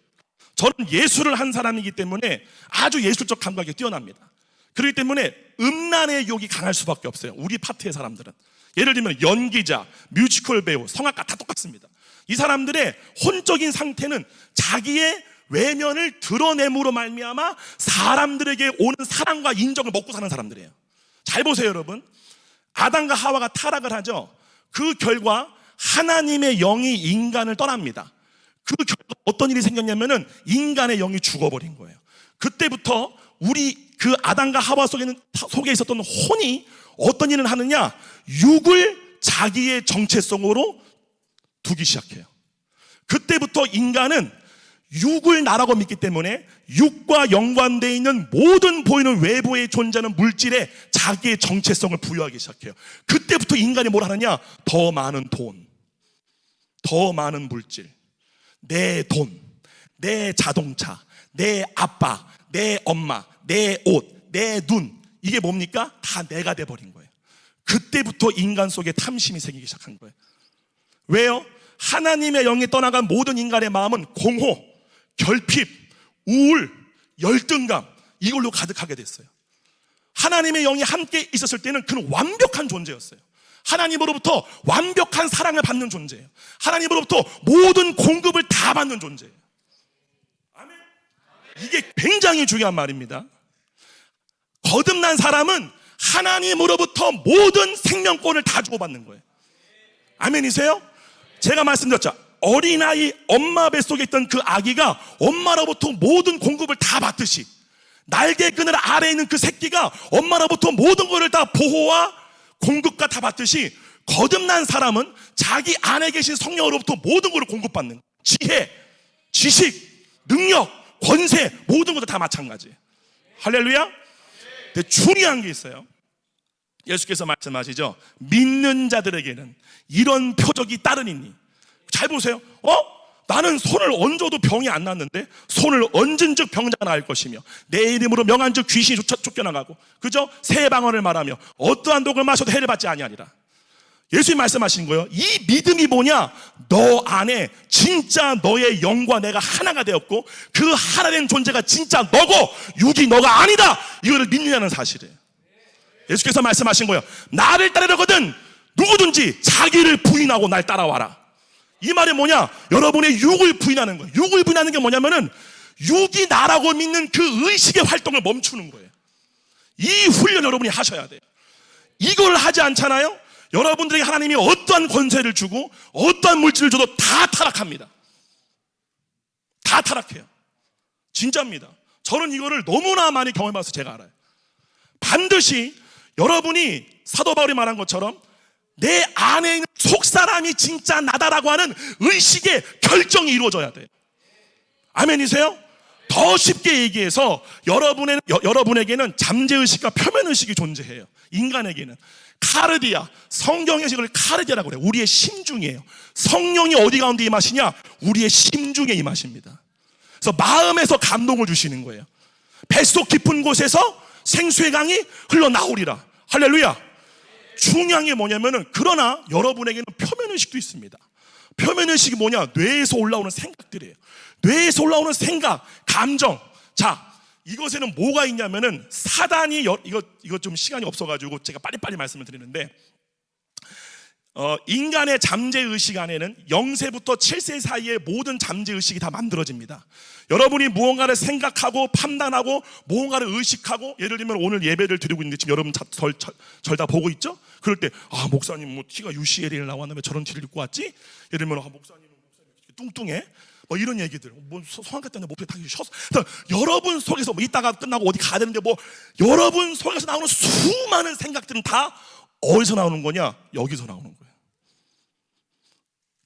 저는 예수를 한 사람이기 때문에 아주 예술적 감각이 뛰어납니다. 그렇기 때문에 음란의 욕이 강할 수밖에 없어요. 우리 파트의 사람들은. 예를 들면 연기자, 뮤지컬 배우, 성악가 다 똑같습니다. 이 사람들의 혼적인 상태는 자기의 외면을 드러냄으로 말미암아 사람들에게 오는 사랑과 인정을 먹고 사는 사람들이에요. 잘 보세요 여러분. 아담과 하와가 타락을 하죠. 그 결과 하나님의 영이 인간을 떠납니다. 그 결과 어떤 일이 생겼냐면은 인간의 영이 죽어버린 거예요. 그때부터 우리 그 아담과 하와 속에 있었던 혼이 어떤 일을 하느냐? 육을 자기의 정체성으로 두기 시작해요. 그때부터 인간은 육을 나라고 믿기 때문에 육과 연관되어 있는 모든 보이는 외부에 존재하는 물질에 자기의 정체성을 부여하기 시작해요. 그때부터 인간이 뭘 하느냐? 더 많은 돈, 더 많은 물질, 내 돈, 내 자동차, 내 아빠, 내 엄마, 내 옷, 내 눈, 이게 뭡니까? 다 내가 돼버린 거예요. 그때부터 인간 속에 탐심이 생기기 시작한 거예요. 왜요? 하나님의 영이 떠나간 모든 인간의 마음은 공허, 결핍, 우울, 열등감, 이걸로 가득하게 됐어요. 하나님의 영이 함께 있었을 때는 그는 완벽한 존재였어요. 하나님으로부터 완벽한 사랑을 받는 존재예요. 하나님으로부터 모든 공급을 다 받는 존재예요. 아멘. 이게 굉장히 중요한 말입니다. 거듭난 사람은 하나님으로부터 모든 생명권을 다 주고받는 거예요. 아멘이세요? 제가 말씀드렸죠. 어린아이 엄마 뱃속에 있던 그 아기가 엄마로부터 모든 공급을 다 받듯이, 날개 그늘 아래에 있는 그 새끼가 엄마로부터 모든 것을 다 보호와 공급과 다 받듯이, 거듭난 사람은 자기 안에 계신 성령으로부터 모든 것을 공급받는, 지혜, 지식, 능력, 권세, 모든 것도 다 마찬가지예요. 할렐루야. 근데 중요한 게 있어요. 예수께서 말씀하시죠. 믿는 자들에게는 이런 표적이 따르니니. 잘 보세요. 나는 손을 얹어도 병이 안 낫는데 손을 얹은 즉 병자가 나을 것이며 내 이름으로 명한 즉 귀신이 쫓겨나가고, 그죠? 새 방언을 말하며 어떠한 독을 마셔도 해를 받지 아니하리라. 예수님 말씀하신 거예요. 이 믿음이 뭐냐? 너 안에 진짜 너의 영과 내가 하나가 되었고 그 하나 된 존재가 진짜 너고 육이 너가 아니다, 이거를 믿느냐는 사실이에요. 예수께서 말씀하신 거예요. 나를 따르려거든 누구든지 자기를 부인하고 날 따라와라. 이 말이 뭐냐? 여러분의 육을 부인하는 거예요. 육을 부인하는 게 뭐냐면은 육이 나라고 믿는 그 의식의 활동을 멈추는 거예요. 이 훈련 여러분이 하셔야 돼요. 이걸 하지 않잖아요? 여러분들에게 하나님이 어떠한 권세를 주고 어떠한 물질을 줘도 다 타락합니다. 다 타락해요. 진짜입니다. 저는 이거를 너무나 많이 경험해서 제가 알아요. 반드시 여러분이 사도 바울이 말한 것처럼 내 안에 있는 속사람이 진짜 나다라고 하는 의식의 결정이 이루어져야 돼요. 아멘이세요? 더 쉽게 얘기해서 여러분에게는 잠재의식과 표면의식이 존재해요. 인간에게는 카르디아, 성경의식을 카르디아라고 그래요. 우리의 심중이에요. 성령이 어디 가운데 임하시냐? 우리의 심중에 임하십니다. 그래서 마음에서 감동을 주시는 거예요. 뱃속 깊은 곳에서 생수의 강이 흘러나오리라. 할렐루야. 중요한 게 뭐냐면은, 그러나 여러분에게는 표면의식도 있습니다. 표면의식이 뭐냐? 뇌에서 올라오는 생각들이에요. 뇌에서 올라오는 생각, 감정. 자, 이것에는 뭐가 있냐면은 사단이 이거 좀 시간이 없어가지고 제가 빨리빨리 말씀을 드리는데, 인간의 잠재의식 안에는 0세부터 7세 사이에 모든 잠재의식이 다 만들어집니다. 여러분이 무언가를 생각하고 판단하고 무언가를 의식하고, 예를 들면 오늘 예배를 드리고 있는데 지금 여러분 절 다 보고 있죠? 그럴 때 목사님 뭐 티가 UCLA를 나왔나 왜 저런 티를 입고 왔지? 예를 들면 목사님은 뚱뚱해? 뭐 이런 얘기들, 뭐 성악가 때문에 목소리 다 쉬었어. 여러분 속에서 뭐 이따가 끝나고 어디 가야 되는데 뭐 여러분 속에서 나오는 수많은 생각들은 다 어디서 나오는 거냐? 여기서 나오는 거예요.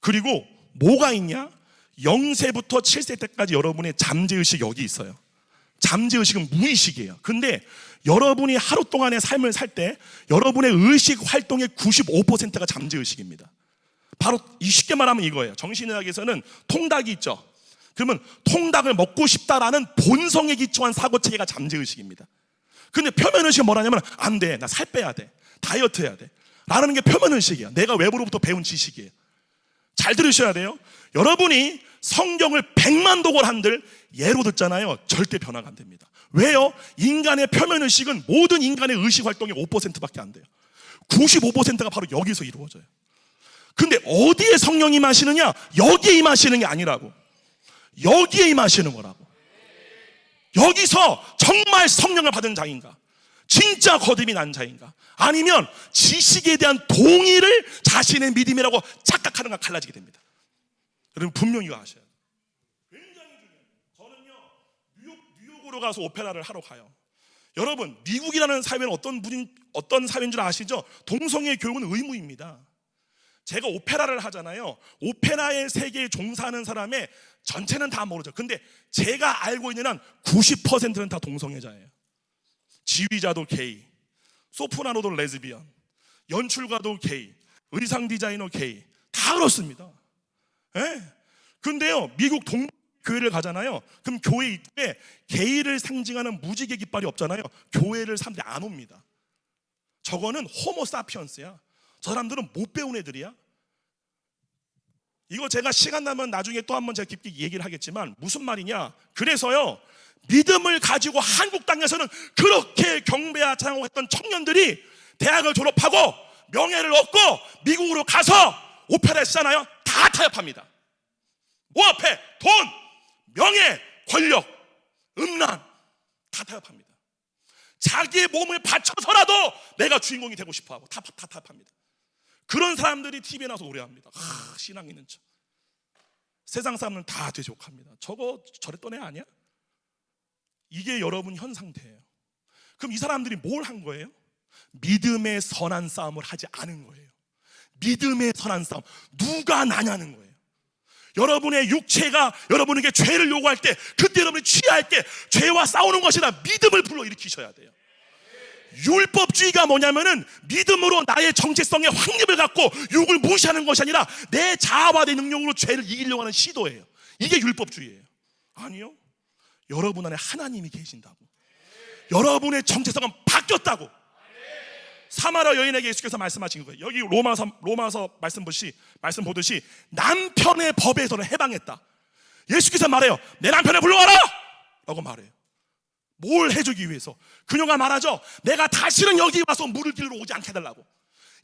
그리고 뭐가 있냐? 0세부터 7세 때까지 여러분의 잠재의식이 여기 있어요. 잠재의식은 무의식이에요. 근데 여러분이 하루 동안의 삶을 살 때 여러분의 의식 활동의 95%가 잠재의식입니다. 바로 쉽게 말하면 이거예요. 정신의학에서는 통닭이 있죠. 그러면 통닭을 먹고 싶다라는 본성에 기초한 사고체계가 잠재의식입니다. 근데 표면의식은 뭐라냐면, 안 돼, 나 살 빼야 돼, 다이어트 해야 돼 라는 게 표면의식이야. 내가 외부로부터 배운 지식이에요. 잘 들으셔야 돼요. 여러분이 성경을 100만 독을 한들 예로 듣잖아요. 절대 변화가 안 됩니다. 왜요? 인간의 표면의식은 모든 인간의 의식 활동의 5%밖에 안 돼요. 95%가 바로 여기서 이루어져요. 근데 어디에 성령이 임하시느냐? 여기에 임하시는 게 아니라고. 여기에 임하시는 거라고. 여기서 정말 성령을 받은 자인가? 진짜 거듭이 난 자인가? 아니면 지식에 대한 동의를 자신의 믿음이라고 착각하는가 갈라지게 됩니다. 여러분 분명히 이거 아셔야 돼요. 굉장히 중요해요. 저는요 뉴욕으로 가서 오페라를 하러 가요. 여러분 미국이라는 사회는 어떤 사회인 줄 아시죠? 동성애 교육은 의무입니다. 제가 오페라를 하잖아요. 오페라의 세계에 종사하는 사람의 전체는 다 모르죠. 근데 제가 알고 있는 한 90%는 다 동성애자예요. 지휘자도 게이, 소프라노도 레즈비언, 연출가도 게이, 의상 디자이너 게이, 다 그렇습니다. 예? 근데요, 미국 교회를 가잖아요. 그럼 교회 입구에 게이를 상징하는 무지개 깃발이 없잖아요. 교회를 사람들이 안 옵니다. 저거는 호모사피언스야. 저 사람들은 못 배운 애들이야. 이거 제가 시간 나면 나중에 또 한번 제가 깊게 얘기를 하겠지만 무슨 말이냐. 그래서요, 믿음을 가지고 한국 땅에서는 그렇게 경배와 찬양하고 했던 청년들이 대학을 졸업하고 명예를 얻고 미국으로 가서 오페라 했잖아요. 다 타협합니다. 뭐 앞에? 돈, 명예, 권력, 음란 다 타협합니다. 자기의 몸을 바쳐서라도 내가 주인공이 되고 싶어하고 다 타협합니다. 그런 사람들이 TV에 나와서 노래합니다. 신앙 있는 척. 세상 사람은 다 되족합니다. 저거 저랬던 애 아니야? 이게 여러분 현 상태예요. 그럼 이 사람들이 뭘 한 거예요? 믿음의 선한 싸움을 하지 않은 거예요. 믿음의 선한 싸움. 누가 나냐는 거예요. 여러분의 육체가 여러분에게 죄를 요구할 때, 그때 여러분이 취할 때 죄와 싸우는 것이라 믿음을 불러일으키셔야 돼요. 율법주의가 뭐냐면은 믿음으로 나의 정체성의 확립을 갖고 육을 무시하는 것이 아니라 내 자아와 내 능력으로 죄를 이기려고 하는 시도예요. 이게 율법주의예요. 아니요, 여러분 안에 하나님이 계신다고. 여러분의 정체성은 바뀌었다고. 사마라 여인에게 예수께서 말씀하신 거예요. 여기 로마서 말씀 보듯이 남편의 법에서는 해방했다. 예수께서 말해요. 내 남편을 불러와라 라고 말해요. 뭘 해주기 위해서? 그녀가 말하죠. 내가 다시는 여기 와서 물을 길러 오지 않게 해달라고.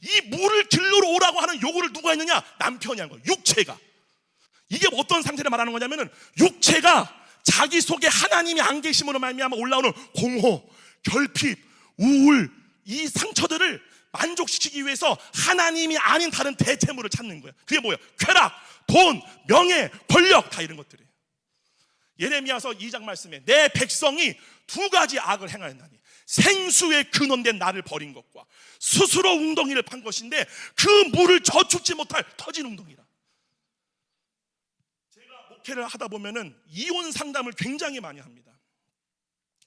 이 물을 길러 오라고 하는 요구를 누가 했느냐? 남편이 한 거예요. 육체가. 이게 어떤 상태를 말하는 거냐면은, 육체가 자기 속에 하나님이 안 계심으로 말미암아 올라오는 공허, 결핍, 우울, 이 상처들을 만족시키기 위해서 하나님이 아닌 다른 대체물을 찾는 거예요. 그게 뭐예요? 쾌락, 돈, 명예, 권력, 다 이런 것들이에요. 예레미야서 2장 말씀에 내 백성이 두 가지 악을 행하였나니 생수의 근원된 나를 버린 것과 스스로 웅덩이를 판 것인데 그 물을 저축지 못할 터진 웅덩이라. 제가 목회를 하다 보면은 이혼 상담을 굉장히 많이 합니다.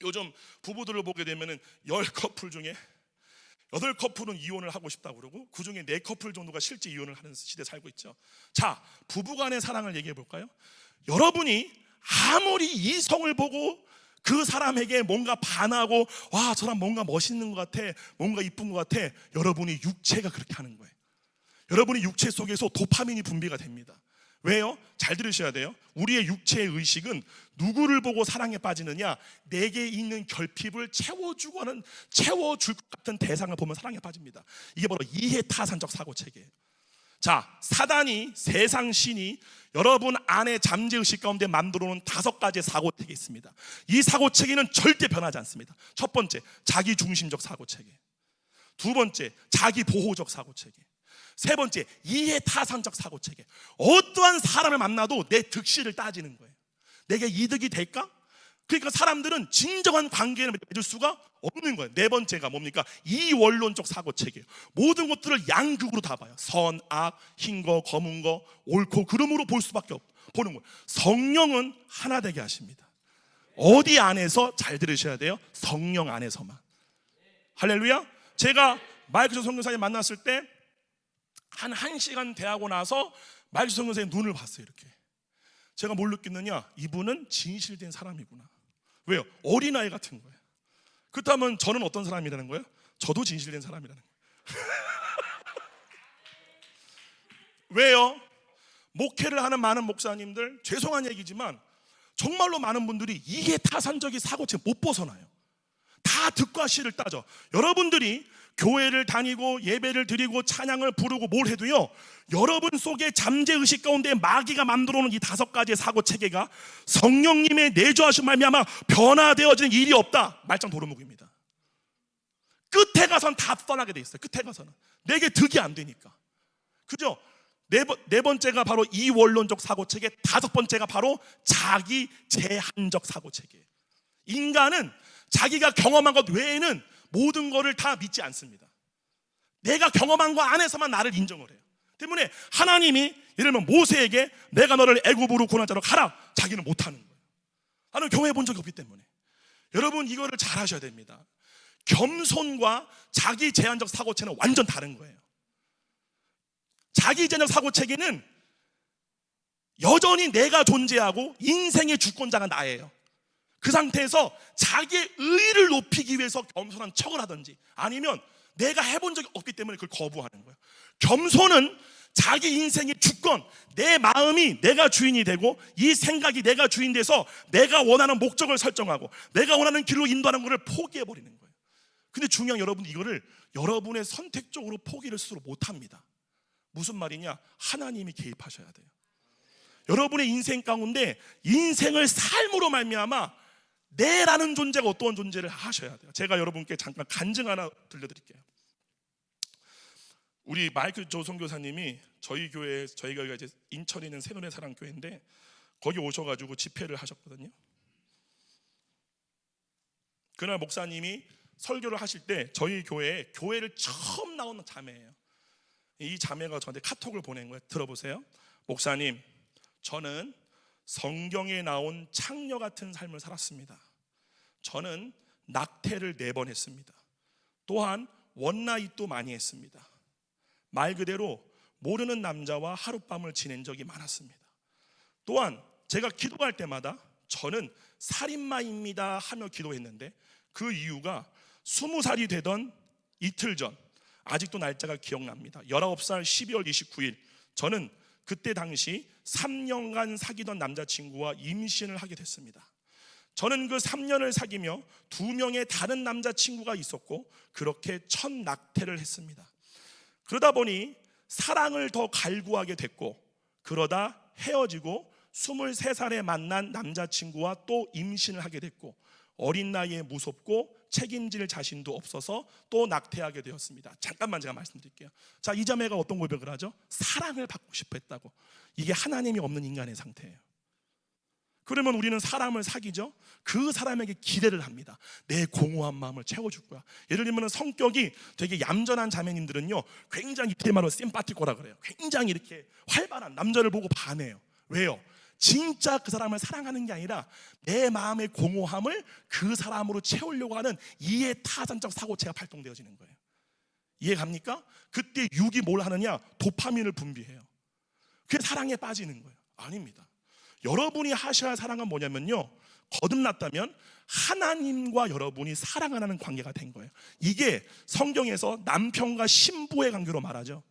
요즘 부부들을 보게 되면은 10커플 중에 8커플은 이혼을 하고 싶다고 그러고 그 중에 4커플 정도가 실제 이혼을 하는 시대에 살고 있죠. 자, 부부간의 사랑을 얘기해 볼까요? 여러분이 아무리 이성을 보고 그 사람에게 뭔가 반하고, 와, 저 사람 뭔가 멋있는 것 같아, 뭔가 이쁜 것 같아, 여러분이 육체가 그렇게 하는 거예요. 여러분이 육체 속에서 도파민이 분비가 됩니다. 왜요? 잘 들으셔야 돼요. 우리의 육체의 의식은 누구를 보고 사랑에 빠지느냐? 내게 있는 결핍을 채워줄 것 같은 대상을 보면 사랑에 빠집니다. 이게 바로 이해타산적 사고체계예요. 자, 사단이, 세상 신이 여러분 안에 잠재의식 가운데 만들어 놓은 5가지의 사고체계 있습니다. 이 사고체계는 절대 변하지 않습니다. 첫 번째, 자기중심적 사고체계. 두 번째, 자기보호적 사고체계. 세 번째, 이해타산적 사고체계. 어떠한 사람을 만나도 내 득실을 따지는 거예요. 내게 이득이 될까? 그러니까 사람들은 진정한 관계를 맺을 수가 없는 거예요. 네 번째가 뭡니까? 이원론적 사고체계. 모든 것들을 양극으로 다 봐요. 선, 악, 흰 거, 검은 거, 옳고 그름으로 볼 수밖에 보는 거예요. 성령은 하나 되게 하십니다. 어디 안에서? 잘 들으셔야 돼요. 성령 안에서만. 할렐루야. 제가 마이클 선교사님 만났을 때 한 1시간 대하고 나서 마이클 선교사님 눈을 봤어요. 이렇게. 제가 뭘 느꼈느냐? 이분은 진실된 사람이구나. 왜요? 어린아이 같은 거예요. 그렇다면 저는 어떤 사람이라는 거예요? 저도 진실된 사람이라는 거예요. 왜요? 목회를 하는 많은 목사님들, 죄송한 얘기지만 정말로 많은 분들이 이해타산적인 사고체 못 벗어나요. 다 득과 실을 따져. 여러분들이 교회를 다니고 예배를 드리고 찬양을 부르고 뭘 해도요, 여러분 속에 잠재의식 가운데 마귀가 만들어놓은 이 5가지의 사고체계가 성령님의 내주하신 말미암아 변화되어지는 일이 없다. 말짱 도루묵입니다. 끝에 가서는 다 떠나게 돼 있어요. 끝에 가서는 내게 득이 안 되니까. 그죠? 네 번째가 바로 이원론적 사고체계, 5번째가 바로 자기 제한적 사고체계. 인간은 자기가 경험한 것 외에는 모든 것을 다 믿지 않습니다. 내가 경험한 거 안에서만 나를 인정을 해요. 때문에 하나님이 예를 들면 모세에게 내가 너를 애굽으로 고난 자로 가라, 자기는 못하는 거예요. 나는 교회 본 적이 없기 때문에. 여러분 이거를 잘 하셔야 됩니다. 겸손과 자기 제한적 사고체는 완전 다른 거예요. 자기 제한적 사고체계는 여전히 내가 존재하고 인생의 주권자가 나예요. 그 상태에서 자기의 의의를 높이기 위해서 겸손한 척을 하든지 아니면 내가 해본 적이 없기 때문에 그걸 거부하는 거예요. 겸손은 자기 인생의 주권, 내 마음이 내가 주인이 되고 이 생각이 내가 주인 돼서 내가 원하는 목적을 설정하고 내가 원하는 길로 인도하는 것을 포기해버리는 거예요. 근데 중요한 여러분, 이거를 여러분의 선택적으로 포기를 스스로 못합니다. 무슨 말이냐? 하나님이 개입하셔야 돼요. 여러분의 인생 가운데 인생을 삶으로 말미암아 내라는 존재가 어떠한 존재를 하셔야 돼요. 제가 여러분께 잠깐 간증 하나 들려드릴게요. 우리 마이클 조 선교사님이 저희 교회, 저희가 이제 인천에 있는 새노래 사랑교회인데 거기 오셔가지고 집회를 하셨거든요. 그날 목사님이 설교를 하실 때 저희 교회에 교회를 처음 나오는 자매예요. 이 자매가 저한테 카톡을 보낸 거예요. 들어보세요. 목사님, 저는 성경에 나온 창녀 같은 삶을 살았습니다. 저는 낙태를 4번 했습니다. 또한 원나잇도 많이 했습니다. 말 그대로 모르는 남자와 하룻밤을 지낸 적이 많았습니다. 또한 제가 기도할 때마다 저는 살인마입니다 하며 기도했는데 그 이유가 20살이 되던 이틀 전, 아직도 날짜가 기억납니다. 19살 12월 29일 저는 그때 당시 3년간 사귀던 남자친구와 임신을 하게 됐습니다. 저는 그 3년을 사귀며 2명의 다른 남자친구가 있었고 그렇게 첫 낙태를 했습니다. 그러다 보니 사랑을 더 갈구하게 됐고 그러다 헤어지고 23살에 만난 남자친구와 또 임신을 하게 됐고 어린 나이에 무섭고 책임질 자신도 없어서 또 낙태하게 되었습니다. 잠깐만 제가 말씀드릴게요. 자, 이 자매가 어떤 고백을 하죠? 사랑을 받고 싶어 했다고. 이게 하나님이 없는 인간의 상태예요. 그러면 우리는 사람을 사귀죠. 그 사람에게 기대를 합니다. 내 공허한 마음을 채워줄 거야. 예를 들면 성격이 되게 얌전한 자매님들은요 굉장히 이태말로 심파티코라 그래요. 굉장히 이렇게 활발한 남자를 보고 반해요. 왜요? 진짜 그 사람을 사랑하는 게 아니라 내 마음의 공허함을 그 사람으로 채우려고 하는 이해타산적 사고체가 발동되어지는 거예요. 이해 갑니까? 그때 육이 뭘 하느냐? 도파민을 분비해요. 그게 사랑에 빠지는 거예요. 아닙니다. 여러분이 하셔야 할 사랑은 뭐냐면요, 거듭났다면 하나님과 여러분이 사랑하는 관계가 된 거예요. 이게 성경에서 남편과 신부의 관계로 말하죠.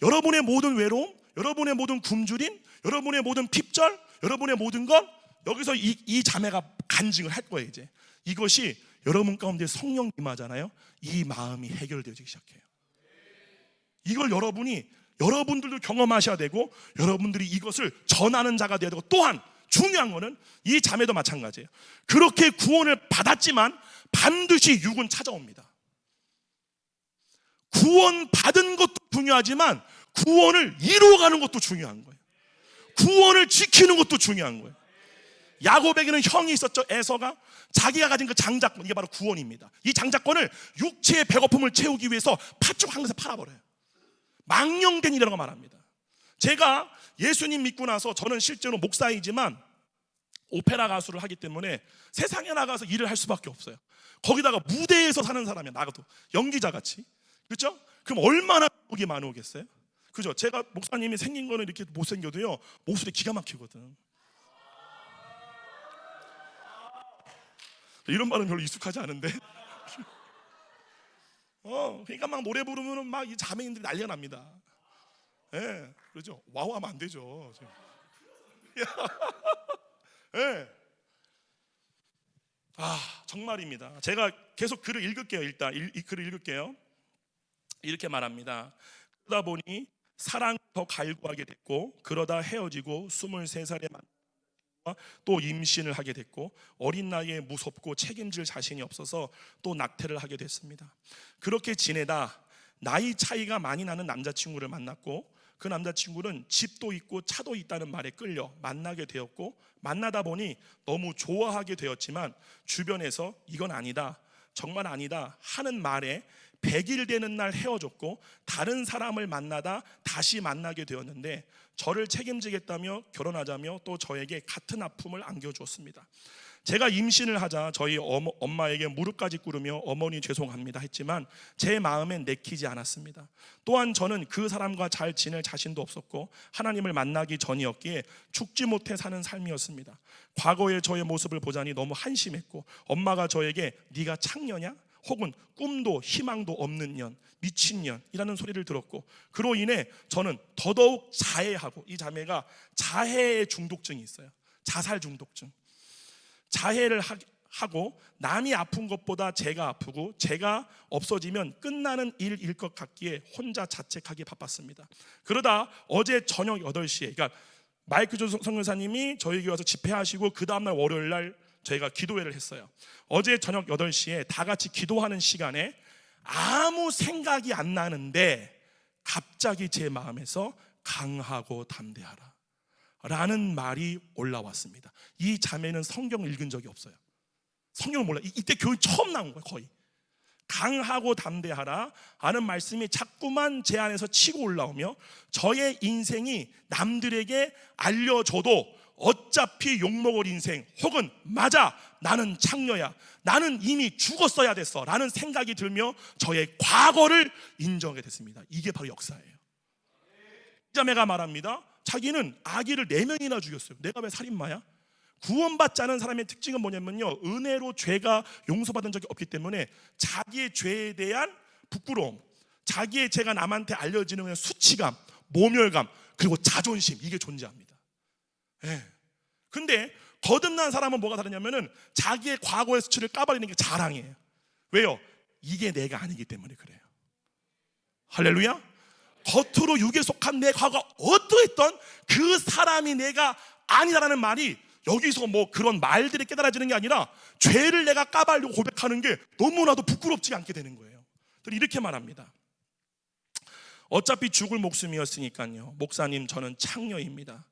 여러분의 모든 외로움, 여러분의 모든 굶주림, 여러분의 모든 핍절, 여러분의 모든 것, 여기서 이 자매가 간증을 할 거예요. 이제 이것이 여러분 가운데 성령 임하잖아요. 이 마음이 해결되기 시작해요. 이걸 여러분들도 경험하셔야 되고 여러분들이 이것을 전하는 자가 되어야 되고, 또한 중요한 거는 이 자매도 마찬가지예요. 그렇게 구원을 받았지만 반드시 육은 찾아옵니다. 구원 받은 것도 중요하지만 구원을 이루어가는 것도 중요한 거예요. 구원을 지키는 것도 중요한 거예요. 야곱에게는 형이 있었죠. 에서가 자기가 가진 그 장자권, 이게 바로 구원입니다. 이 장자권을 육체의 배고픔을 채우기 위해서 팥죽 한 것에 팔아버려요. 망령된 일이라고 말합니다. 제가 예수님 믿고 나서 저는 실제로 목사이지만 오페라 가수를 하기 때문에 세상에 나가서 일을 할 수밖에 없어요. 거기다가 무대에서 사는 사람이야. 나가도 연기자같이. 그렇죠? 그럼 얼마나 복이 많이 오겠어요? 그죠? 제가 목사님이 생긴 거는 이렇게 못생겨도요 목소리 기가 막히거든. 이런 말은 별로 익숙하지 않은데 그러니까 막 노래 부르면 막 이 자매인들이 난리가 납니다. 예, 그렇죠? 와우 하면 안 되죠. 예. 정말입니다. 제가 계속 글을 읽을게요. 일단 이 글을 읽을게요. 이렇게 말합니다. 그러다 보니 사랑을 더 갈구하게 됐고 그러다 헤어지고 23살에 또 임신을 하게 됐고 어린 나이에 무섭고 책임질 자신이 없어서 또 낙태를 하게 됐습니다. 그렇게 지내다 나이 차이가 많이 나는 남자친구를 만났고 그 남자친구는 집도 있고 차도 있다는 말에 끌려 만나게 되었고 만나다 보니 너무 좋아하게 되었지만 주변에서 이건 아니다, 정말 아니다 하는 말에 100일 되는 날 헤어졌고 다른 사람을 만나다 다시 만나게 되었는데 저를 책임지겠다며 결혼하자며 또 저에게 같은 아픔을 안겨주었습니다. 제가 임신을 하자 저희 엄마에게 무릎까지 꿇으며 어머니 죄송합니다 했지만 제 마음엔 내키지 않았습니다. 또한 저는 그 사람과 잘 지낼 자신도 없었고 하나님을 만나기 전이었기에 죽지 못해 사는 삶이었습니다. 과거의 저의 모습을 보자니 너무 한심했고 엄마가 저에게 네가 창녀냐? 혹은 꿈도 희망도 없는 년, 미친년이라는 소리를 들었고 그로 인해 저는 더더욱 자해하고 이 자매가 자해의 중독증이 있어요. 자살 중독증. 자해를 하고 남이 아픈 것보다 제가 아프고 제가 없어지면 끝나는 일일 것 같기에 혼자 자책하기 바빴습니다. 그러다 어제 저녁 8시에 그러니까 마이클 조 선교사님이 저희 교회 와서 집회하시고 그 다음날 월요일 날 저희가 기도회를 했어요. 어제 저녁 8시에 다 같이 기도하는 시간에 아무 생각이 안 나는데 갑자기 제 마음에서 강하고 담대하라 라는 말이 올라왔습니다. 이 자매는 성경을 읽은 적이 없어요. 성경을 몰라요. 이때 교회 처음 나온 거예요. 거의. 강하고 담대하라 라는 말씀이 자꾸만 제 안에서 치고 올라오며 저의 인생이 남들에게 알려줘도 어차피 욕먹을 인생 혹은 맞아 나는 창녀야 나는 이미 죽었어야 됐어 라는 생각이 들며 저의 과거를 인정하게 됐습니다. 이게 바로 역사예요. 이 자매가 말합니다. 자기는 아기를 4명이나 죽였어요. 내가 왜 살인마야? 구원받지 않은 사람의 특징은 뭐냐면요, 은혜로 죄가 용서받은 적이 없기 때문에 자기의 죄에 대한 부끄러움, 자기의 죄가 남한테 알려지는 수치감, 모멸감, 그리고 자존심, 이게 존재합니다. 예. 근데 거듭난 사람은 뭐가 다르냐면은 자기의 과거의 수치를 까발리는 게 자랑이에요. 왜요? 이게 내가 아니기 때문에 그래요. 할렐루야. 겉으로 육에 속한 내 과거가 어떠했던 그 사람이 내가 아니다라는 말이 여기서 뭐 그런 말들이 깨달아지는 게 아니라 죄를 내가 까발리고 고백하는 게 너무나도 부끄럽지 않게 되는 거예요. 이렇게 말합니다. 어차피 죽을 목숨이었으니까요. 목사님, 저는 창녀입니다.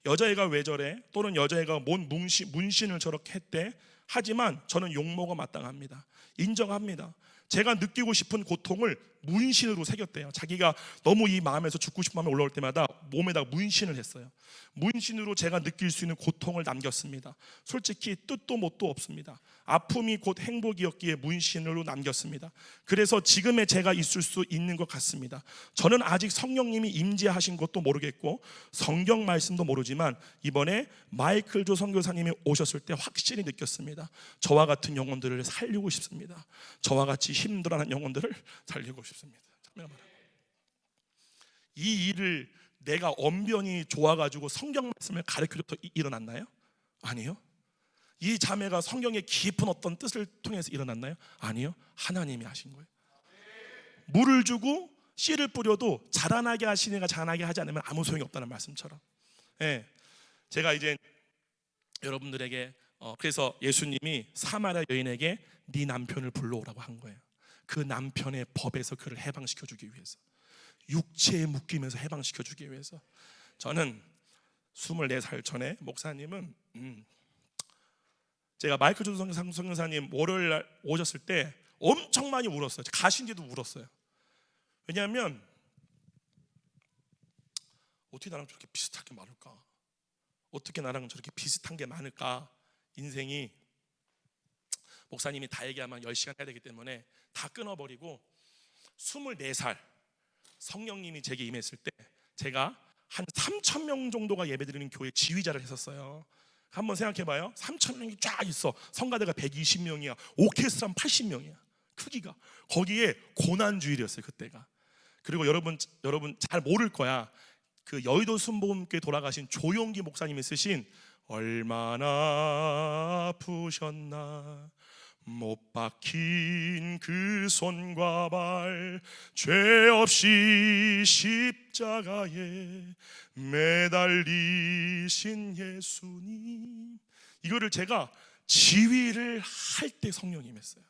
여자애가 왜 저래? 또는 여자애가 뭔 문신을 저렇게 했대? 하지만 저는 용모가 마땅합니다. 인정합니다. 제가 느끼고 싶은 고통을 문신으로 새겼대요. 자기가 너무 이 마음에서 죽고 싶은 마음이 올라올 때마다 몸에다가 문신을 했어요. 문신으로 제가 느낄 수 있는 고통을 남겼습니다. 솔직히 뜻도 뭣도 없습니다. 아픔이 곧 행복이었기에 문신으로 남겼습니다. 그래서 지금의 제가 있을 수 있는 것 같습니다. 저는 아직 성령님이 임재하신 것도 모르겠고 성경 말씀도 모르지만 이번에 마이클 조 선교사님이 오셨을 때 확실히 느꼈습니다. 저와 같은 영혼들을 살리고 싶습니다. 저와 같이 힘들어하는 영혼들을 살리고 싶습니다. 이 일을 내가 언변이 좋아가지고 성경 말씀을 가르쳐줘서 일어났나요? 아니요. 이 자매가 성경의 깊은 어떤 뜻을 통해서 일어났나요? 아니요. 하나님이 하신 거예요. 물을 주고 씨를 뿌려도 자라나게 하시는 이가 자라나게 하지 않으면 아무 소용이 없다는 말씀처럼. 예, 제가 이제 여러분들에게 그래서 예수님이 사마리아 여인에게 네 남편을 불러오라고 한 거예요. 그 남편의 법에서 그를 해방시켜주기 위해서, 육체에 묶이면서 해방시켜주기 위해서. 저는 24살 전에 목사님은 제가 마이클 조 선교사님 월요일 날 오셨을 때 엄청 많이 울었어요. 가신 뒤도 울었어요. 왜냐하면 어떻게 나랑 저렇게 비슷한 게 많을까? 어떻게 나랑 저렇게 비슷한 게 많을까? 인생이 목사님이 다 얘기하면 10시간 해야 되기 때문에 다 끊어버리고 24살 성령님이 제게 임했을 때 제가 한 3,000명 정도가 예배드리는 교회 지휘자를 했었어요. 한번 생각해봐요. 3,000명이 쫙 있어. 성가대가 120명이야. 오케스트라 80명이야. 크기가. 거기에 고난주일이었어요 그때가. 그리고 여러분 잘 모를 거야. 그 여의도 순복음교회 돌아가신 조용기 목사님이 쓰신 얼마나 아프셨나 못 박힌 그 손과 발 죄 없이 십자가에 매달리신 예수님, 이거를 제가 지휘를 할 때 성령님 했어요.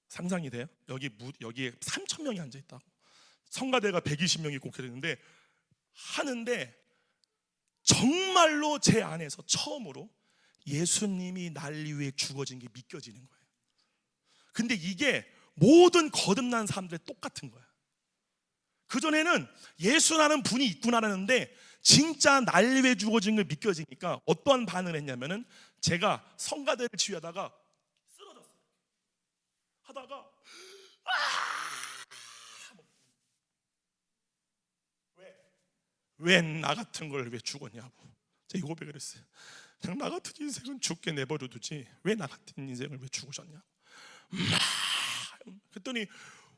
상상이 돼요? 여기에 3,000명이 앉아있다고. 성가대가 120명이 곡해되는데 하는데 정말로 제 안에서 처음으로 예수님이 날 위해 죽어진 게 믿겨지는 거예요. 근데 이게 모든 거듭난 사람들의 똑같은 거야. 그전에는 예수라는 분이 있구나라는데 진짜 날 위해 죽어진 걸 믿겨지니까 어떠한 반응을 했냐면은, 제가 성가대를 지휘하다가 쓰러졌어요. 하다가 왜 나 같은 걸 왜 죽었냐고 제가 이 고백을 했어요. 그냥 나 같은 인생은 죽게 내버려 두지 왜 나 같은 인생을 왜 죽으셨냐고. 그랬더니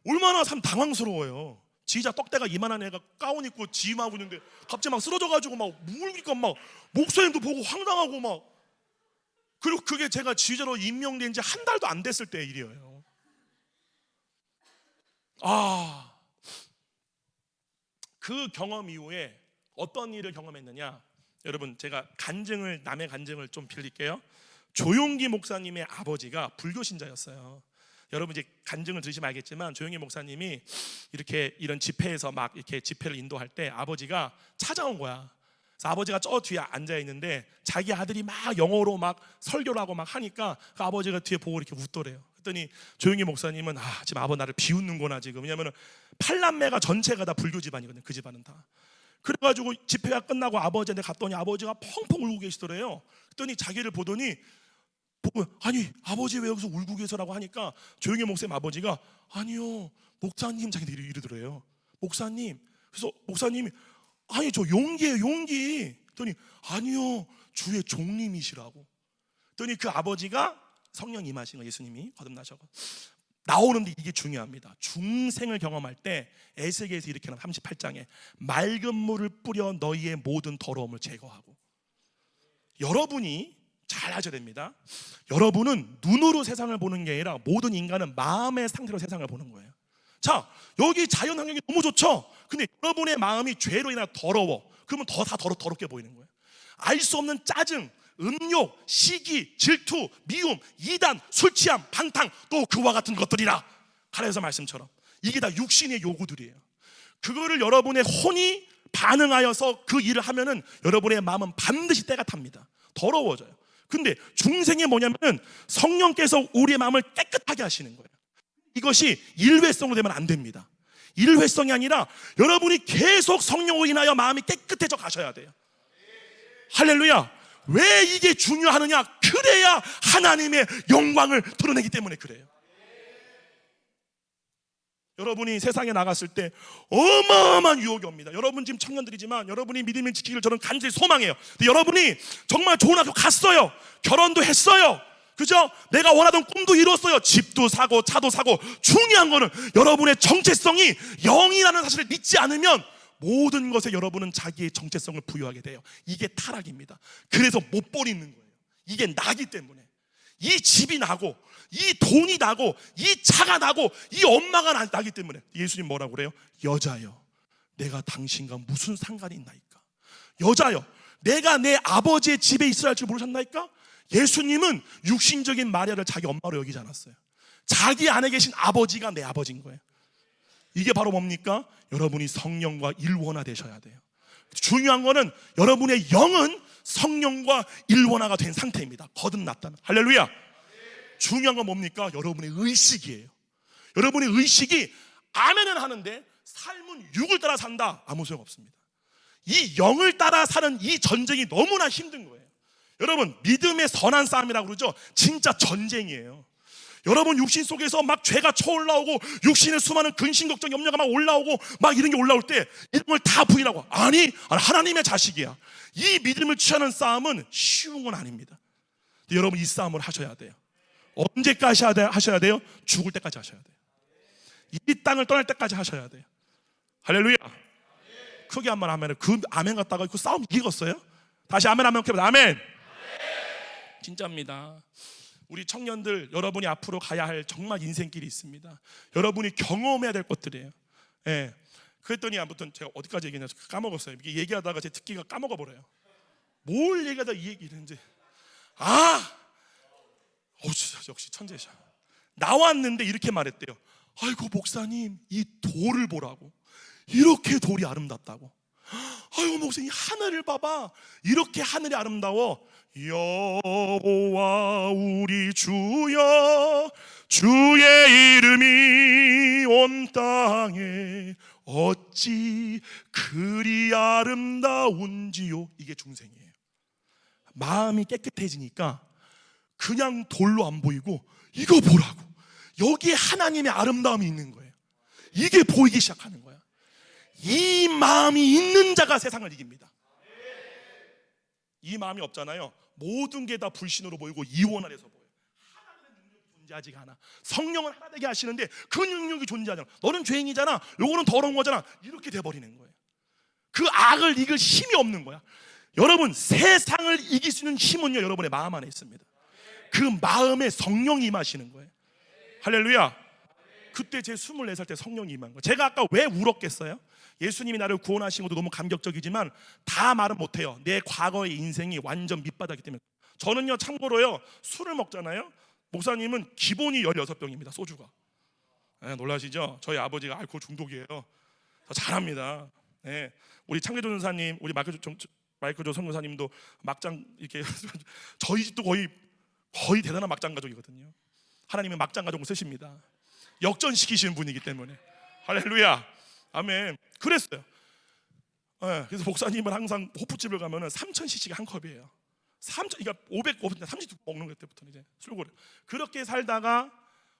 얼마나 참 당황스러워요. 지휘자 떡대가 이만한 애가 가운 입고 지휘하고 있는데 갑자기 막 쓰러져가지고 막 울니까 막 목사님도 보고 황당하고 막. 그리고 그게 제가 지휘자로 임명된 지 한 달도 안 됐을 때의 일이에요. 그 경험 이후에 어떤 일을 경험했느냐, 여러분 제가 남의 간증을 좀 빌릴게요. 조용기 목사님의 아버지가 불교 신자였어요. 여러분 이제 간증을 들으시면 알겠지만, 조용기 목사님이 이렇게 이런 집회에서 막 이렇게 집회를 인도할 때 아버지가 찾아온 거야. 그래서 아버지가 저 뒤에 앉아 있는데 자기 아들이 막 영어로 막 설교를 하고 막 하니까 그 아버지가 뒤에 보고 이렇게 웃더래요. 그랬더니 조용기 목사님은 지금 아버 나를 비웃는구나 지금. 왜냐면은 8남매가 전체가 다 불교 집안이거든요. 그 집안은 다. 그래가지고 집회가 끝나고 아버지한테 갔더니 아버지가 펑펑 울고 계시더래요. 그랬더니 자기를 보더니 보고, 아니 아버지 왜 여기서 울고 계세요라고 하니까 조용히 목사님 아버지가 아니요 목사님, 자기들이 이러더래요. 목사님. 그래서 목사님이 아니 저 용기예요 용기. 그랬더니 아니요 주의 종님이시라고. 그랬더니 그 아버지가 성령 임하신 거, 예수님이 거듭나셔서 나오는데 이게 중요합니다. 중생을 경험할 때 에스겔에서 이렇게 나와 38장에 맑은 물을 뿌려 너희의 모든 더러움을 제거하고. 여러분이 잘 아셔야 됩니다. 여러분은 눈으로 세상을 보는 게 아니라 모든 인간은 마음의 상태로 세상을 보는 거예요. 자, 여기 자연 환경이 너무 좋죠. 근데 여러분의 마음이 죄로 인해 더러워. 그러면 다 더럽게 보이는 거예요. 알 수 없는 짜증, 음욕, 시기, 질투, 미움, 이단, 술 취함, 방탕, 또 그와 같은 것들이라. 가라에서 말씀처럼 이게 다 육신의 요구들이에요. 그거를 여러분의 혼이 반응하여서 그 일을 하면은 여러분의 마음은 반드시 때가 탑니다. 더러워져요. 근데 중생이 뭐냐면은 성령께서 우리의 마음을 깨끗하게 하시는 거예요. 이것이 일회성으로 되면 안 됩니다. 일회성이 아니라 여러분이 계속 성령으로 인하여 마음이 깨끗해져 가셔야 돼요. 할렐루야. 왜 이게 중요하느냐? 그래야 하나님의 영광을 드러내기 때문에 그래요. 여러분이 세상에 나갔을 때 어마어마한 유혹이 옵니다. 여러분 지금 청년들이지만 여러분이 믿음을 지키기를 저는 간절히 소망해요. 근데 여러분이 정말 좋은 학교 갔어요. 결혼도 했어요. 그죠? 내가 원하던 꿈도 이뤘어요. 집도 사고 차도 사고. 중요한 거는 여러분의 정체성이 영이라는 사실을 믿지 않으면 모든 것에 여러분은 자기의 정체성을 부여하게 돼요. 이게 타락입니다. 그래서 못 버리는 거예요. 이게 나기 때문에. 이 집이 나고 이 돈이 나고 이 차가 나고 이 엄마가 나기 때문에. 예수님 뭐라고 그래요? 여자여 내가 당신과 무슨 상관이 있나이까? 여자여 내가 내 아버지의 집에 있어야 할 줄 모르셨나이까? 예수님은 육신적인 마리아를 자기 엄마로 여기지 않았어요. 자기 안에 계신 아버지가 내 아버지인 거예요. 이게 바로 뭡니까? 여러분이 성령과 일원화 되셔야 돼요. 중요한 거는 여러분의 영은 성령과 일원화가 된 상태입니다. 거듭났다면. 할렐루야. 중요한 건 뭡니까? 여러분의 의식이에요. 여러분의 의식이 아멘은 하는데 삶은 육을 따라 산다. 아무 소용 없습니다. 이 영을 따라 사는 이 전쟁이 너무나 힘든 거예요. 여러분 믿음의 선한 싸움이라고 그러죠. 진짜 전쟁이에요. 여러분 육신 속에서 막 죄가 쳐올라오고 육신의 수많은 근심 걱정 염려가 막 올라오고 막 이런 게 올라올 때 이런 걸 다 부인하고 아니 하나님의 자식이야. 이 믿음을 취하는 싸움은 쉬운 건 아닙니다. 여러분 이 싸움을 하셔야 돼요. 언제까지 하셔야 돼요? 죽을 때까지 하셔야 돼요. 이 땅을 떠날 때까지 하셔야 돼요. 할렐루야. 크게 한번 하면 그 아멘 갔다가 그 싸움 이기겠어요? 다시 아멘 하면 아멘. 진짜입니다. 우리 청년들 여러분이 앞으로 가야 할 정말 인생길이 있습니다. 여러분이 경험해야 될 것들이에요. 예. 그랬더니 아무튼 제가 어디까지 얘기했나 까먹었어요. 이게 얘기하다가 제 듣기가 까먹어버려요. 뭘 얘기하다 이 얘기를 했는지. 역시 천재셔. 나왔는데 이렇게 말했대요. 아이고 목사님 이 돌을 보라고. 이렇게 돌이 아름답다고. 아유 목사님 하늘을 봐봐, 이렇게 하늘이 아름다워. 여호와 우리 주여, 주의 이름이 온 땅에 어찌 그리 아름다운지요. 이게 중생이에요. 마음이 깨끗해지니까 그냥 돌로 안 보이고 이거 보라고, 여기에 하나님의 아름다움이 있는 거예요. 이게 보이기 시작하는 거야. 이 마음이 있는 자가 세상을 이깁니다. 이 마음이 없잖아요. 모든 게 다 불신으로 보이고 이원활해서 보여요. 하나님의 능력이 존재하지가 않아. 성령은 하나 되게 하시는데 그 능력이 존재하잖아. 너는 죄인이잖아, 요거는 더러운 거잖아, 이렇게 돼버리는 거예요. 그 악을 이길 힘이 없는 거야. 여러분, 세상을 이길 수 있는 힘은요, 여러분의 마음 안에 있습니다. 그 마음에 성령이 임하시는 거예요. 할렐루야. 그때 제 24살 때 성령이 임한 거예요. 제가 아까 왜 울었겠어요? 예수님이 나를 구원하신 것도 너무 감격적이지만 다 말은 못해요. 내 과거의 인생이 완전 밑바닥이기 때문에. 저는요, 참고로요, 술을 먹잖아요. 목사님은 기본이 16병입니다 소주가. 놀라시죠? 저희 아버지가 알코올 중독이에요. 잘합니다. 우리 창대조 전사님, 우리 마이클조 선교사님도 막장 이렇게 저희 집도 거의 대단한 막장 가족이거든요. 하나님은 막장 가족을 쓰십니다. 역전시키시는 분이기 때문에. 할렐루야, 아멘. 그랬어요. 그래서 목사님은 항상 호프집을 가면은 3,000cc가 한 컵이에요. 3,000, 그러니까 530 먹는 것 때부터 이제 술고래. 그렇게 살다가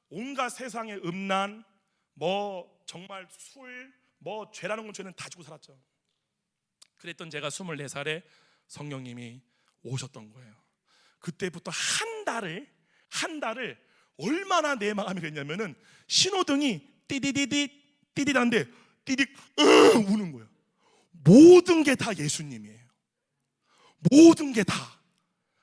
온갖 세상의 음란, 뭐 정말 술, 뭐 죄라는 건 죄는 다 주고 살았죠. 그랬던 제가 24살에 성령님이 오셨던 거예요. 그때부터 한 달을 얼마나 내 마음이 됐냐면은 신호등이 띠디디디 하는데 띠디 우는 거예요. 모든 게 다 예수님이에요. 모든 게 다.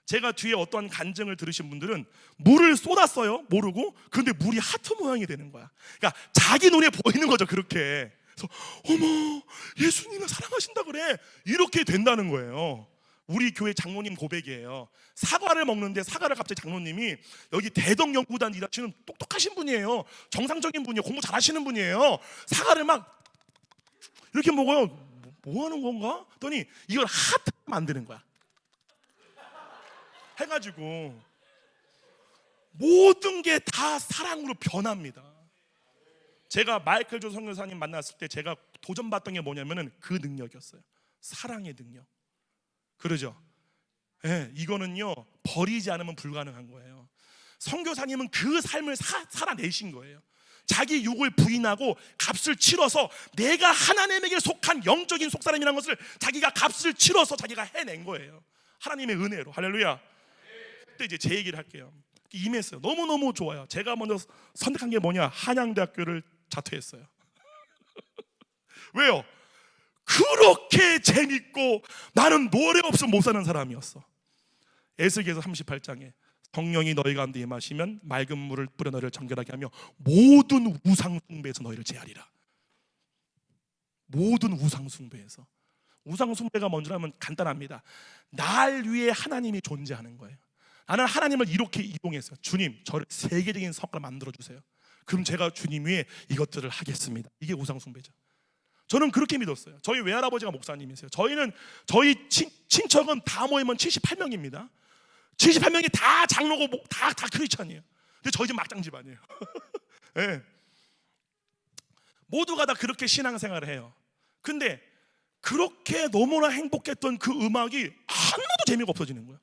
제가 뒤에 어떠한 간증을 들으신 분들은 물을 쏟았어요, 모르고. 그런데 물이 하트 모양이 되는 거야. 그러니까 자기 눈에 보이는 거죠, 그렇게. 그래서 어머, 예수님을 사랑하신다 그래, 이렇게 된다는 거예요. 우리 교회 장로님 고백이에요. 사과를 먹는데 사과를 갑자기 장로님이, 여기 대덕연구단 일하시는 똑똑하신 분이에요. 정상적인 분이에요. 공부 잘하시는 분이에요. 사과를 막 이렇게 먹어요. 뭐 하는 건가? 했더니 이걸 하트 만드는 거야. 해가지고 모든 게 다 사랑으로 변합니다. 제가 마이클 조 선교사님 만났을 때 제가 도전받던 게 뭐냐면은 그 능력이었어요. 사랑의 능력. 그러죠? 이거는요, 버리지 않으면 불가능한 거예요. 선교사님은 그 삶을 살아내신 거예요. 자기 육을 부인하고 값을 치러서, 내가 하나님에게 속한 영적인 속사람이라는 것을 자기가 값을 치러서 자기가 해낸 거예요. 하나님의 은혜로. 할렐루야. 그때 이제 제 얘기를 할게요. 임했어요. 너무너무 좋아요. 제가 먼저 선택한 게 뭐냐? 한양대학교를 자퇴했어요. 왜요? 그렇게 재밌고 나는 노래 없으면 못 사는 사람이었어. 에스겔서 38장에 성령이 너희 가운데 임하시면 맑은 물을 뿌려 너희를 정결하게 하며 모든 우상 숭배에서 너희를 제하리라. 모든 우상 숭배에서. 우상 숭배가 뭔지라면 간단합니다. 날 위해 하나님이 존재하는 거예요. 나는 하나님을 이렇게 이용했어요. 주님, 저를 세계적인 성과를 만들어 주세요. 그럼 제가 주님 위해 이것들을 하겠습니다. 이게 우상 숭배죠. 저는 그렇게 믿었어요. 저희 외할아버지가 목사님이세요. 저희 친척은 다 모이면 78명입니다. 78명이 다 장로고 다 크리스찬이에요. 근데 저희 집 막장 집안이에요. 네. 모두가 다 그렇게 신앙생활을 해요. 근데 그렇게 너무나 행복했던 그 음악이 하나도 재미가 없어지는 거예요.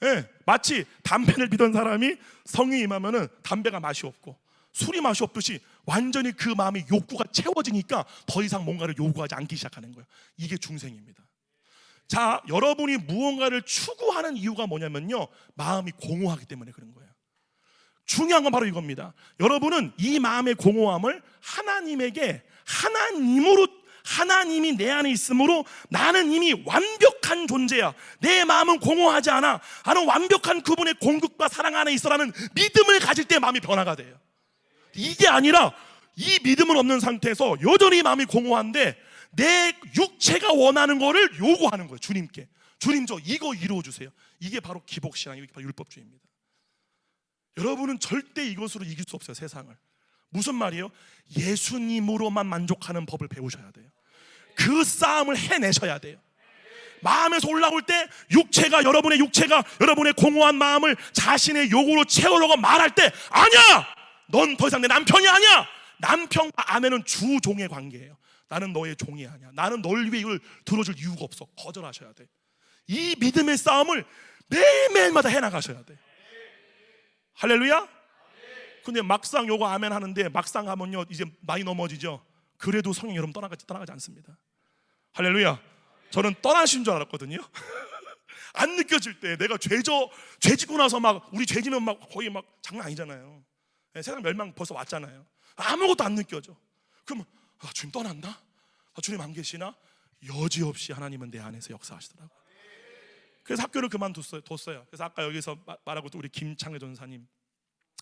네. 마치 담배를 피던 사람이 성이 임하면은 담배가 맛이 없고 술이 맛이 없듯이 완전히 그 마음이 욕구가 채워지니까 더 이상 뭔가를 요구하지 않기 시작하는 거예요. 이게 중생입니다. 자, 여러분이 무언가를 추구하는 이유가 뭐냐면요, 마음이 공허하기 때문에 그런 거예요. 중요한 건 바로 이겁니다. 여러분은 이 마음의 공허함을 하나님이 내 안에 있으므로 나는 이미 완벽한 존재야, 내 마음은 공허하지 않아, 나는 완벽한 그분의 공급과 사랑 안에 있어라는 믿음을 가질 때 마음이 변화가 돼요. 이게 아니라 이 믿음은 없는 상태에서 여전히 마음이 공허한데 내 육체가 원하는 거를 요구하는 거예요. 주님께. 주님, 저 이거 이루어주세요. 이게 바로 기복신앙이고 이게 바로 율법주의입니다. 여러분은 절대 이것으로 이길 수 없어요, 세상을. 무슨 말이에요? 예수님으로만 만족하는 법을 배우셔야 돼요. 그 싸움을 해내셔야 돼요. 마음에서 올라올 때 여러분의 육체가 여러분의 공허한 마음을 자신의 욕으로 채우려고 말할 때, 아니야, 넌 더 이상 내 남편이 아니야. 남편과 아내는 주종의 관계예요. 나는 너의 종이 아니야. 나는 널 위해 이걸 들어줄 이유가 없어. 거절하셔야 돼. 이 믿음의 싸움을 매일매일마다 해나가셔야 돼. 할렐루야. 근데 막상 요거 아멘 하는데 막상 하면요 이제 많이 넘어지죠. 그래도 성령 여러분 떠나가지 않습니다. 할렐루야. 저는 떠나신 줄 알았거든요. 안 느껴질 때, 내가 죄 짓고 나서 막 우리 죄 지면 막 거의 막 장난 아니잖아요. 세상 멸망 벌써 왔잖아요. 아무것도 안 느껴져. 그럼 주님 떠났나? 주님 안 계시나? 여지없이 하나님은 내 안에서 역사하시더라고요. 그래서 학교를 그만뒀어요. 그래서 아까 여기서 말하고 또 우리 김창래 전사님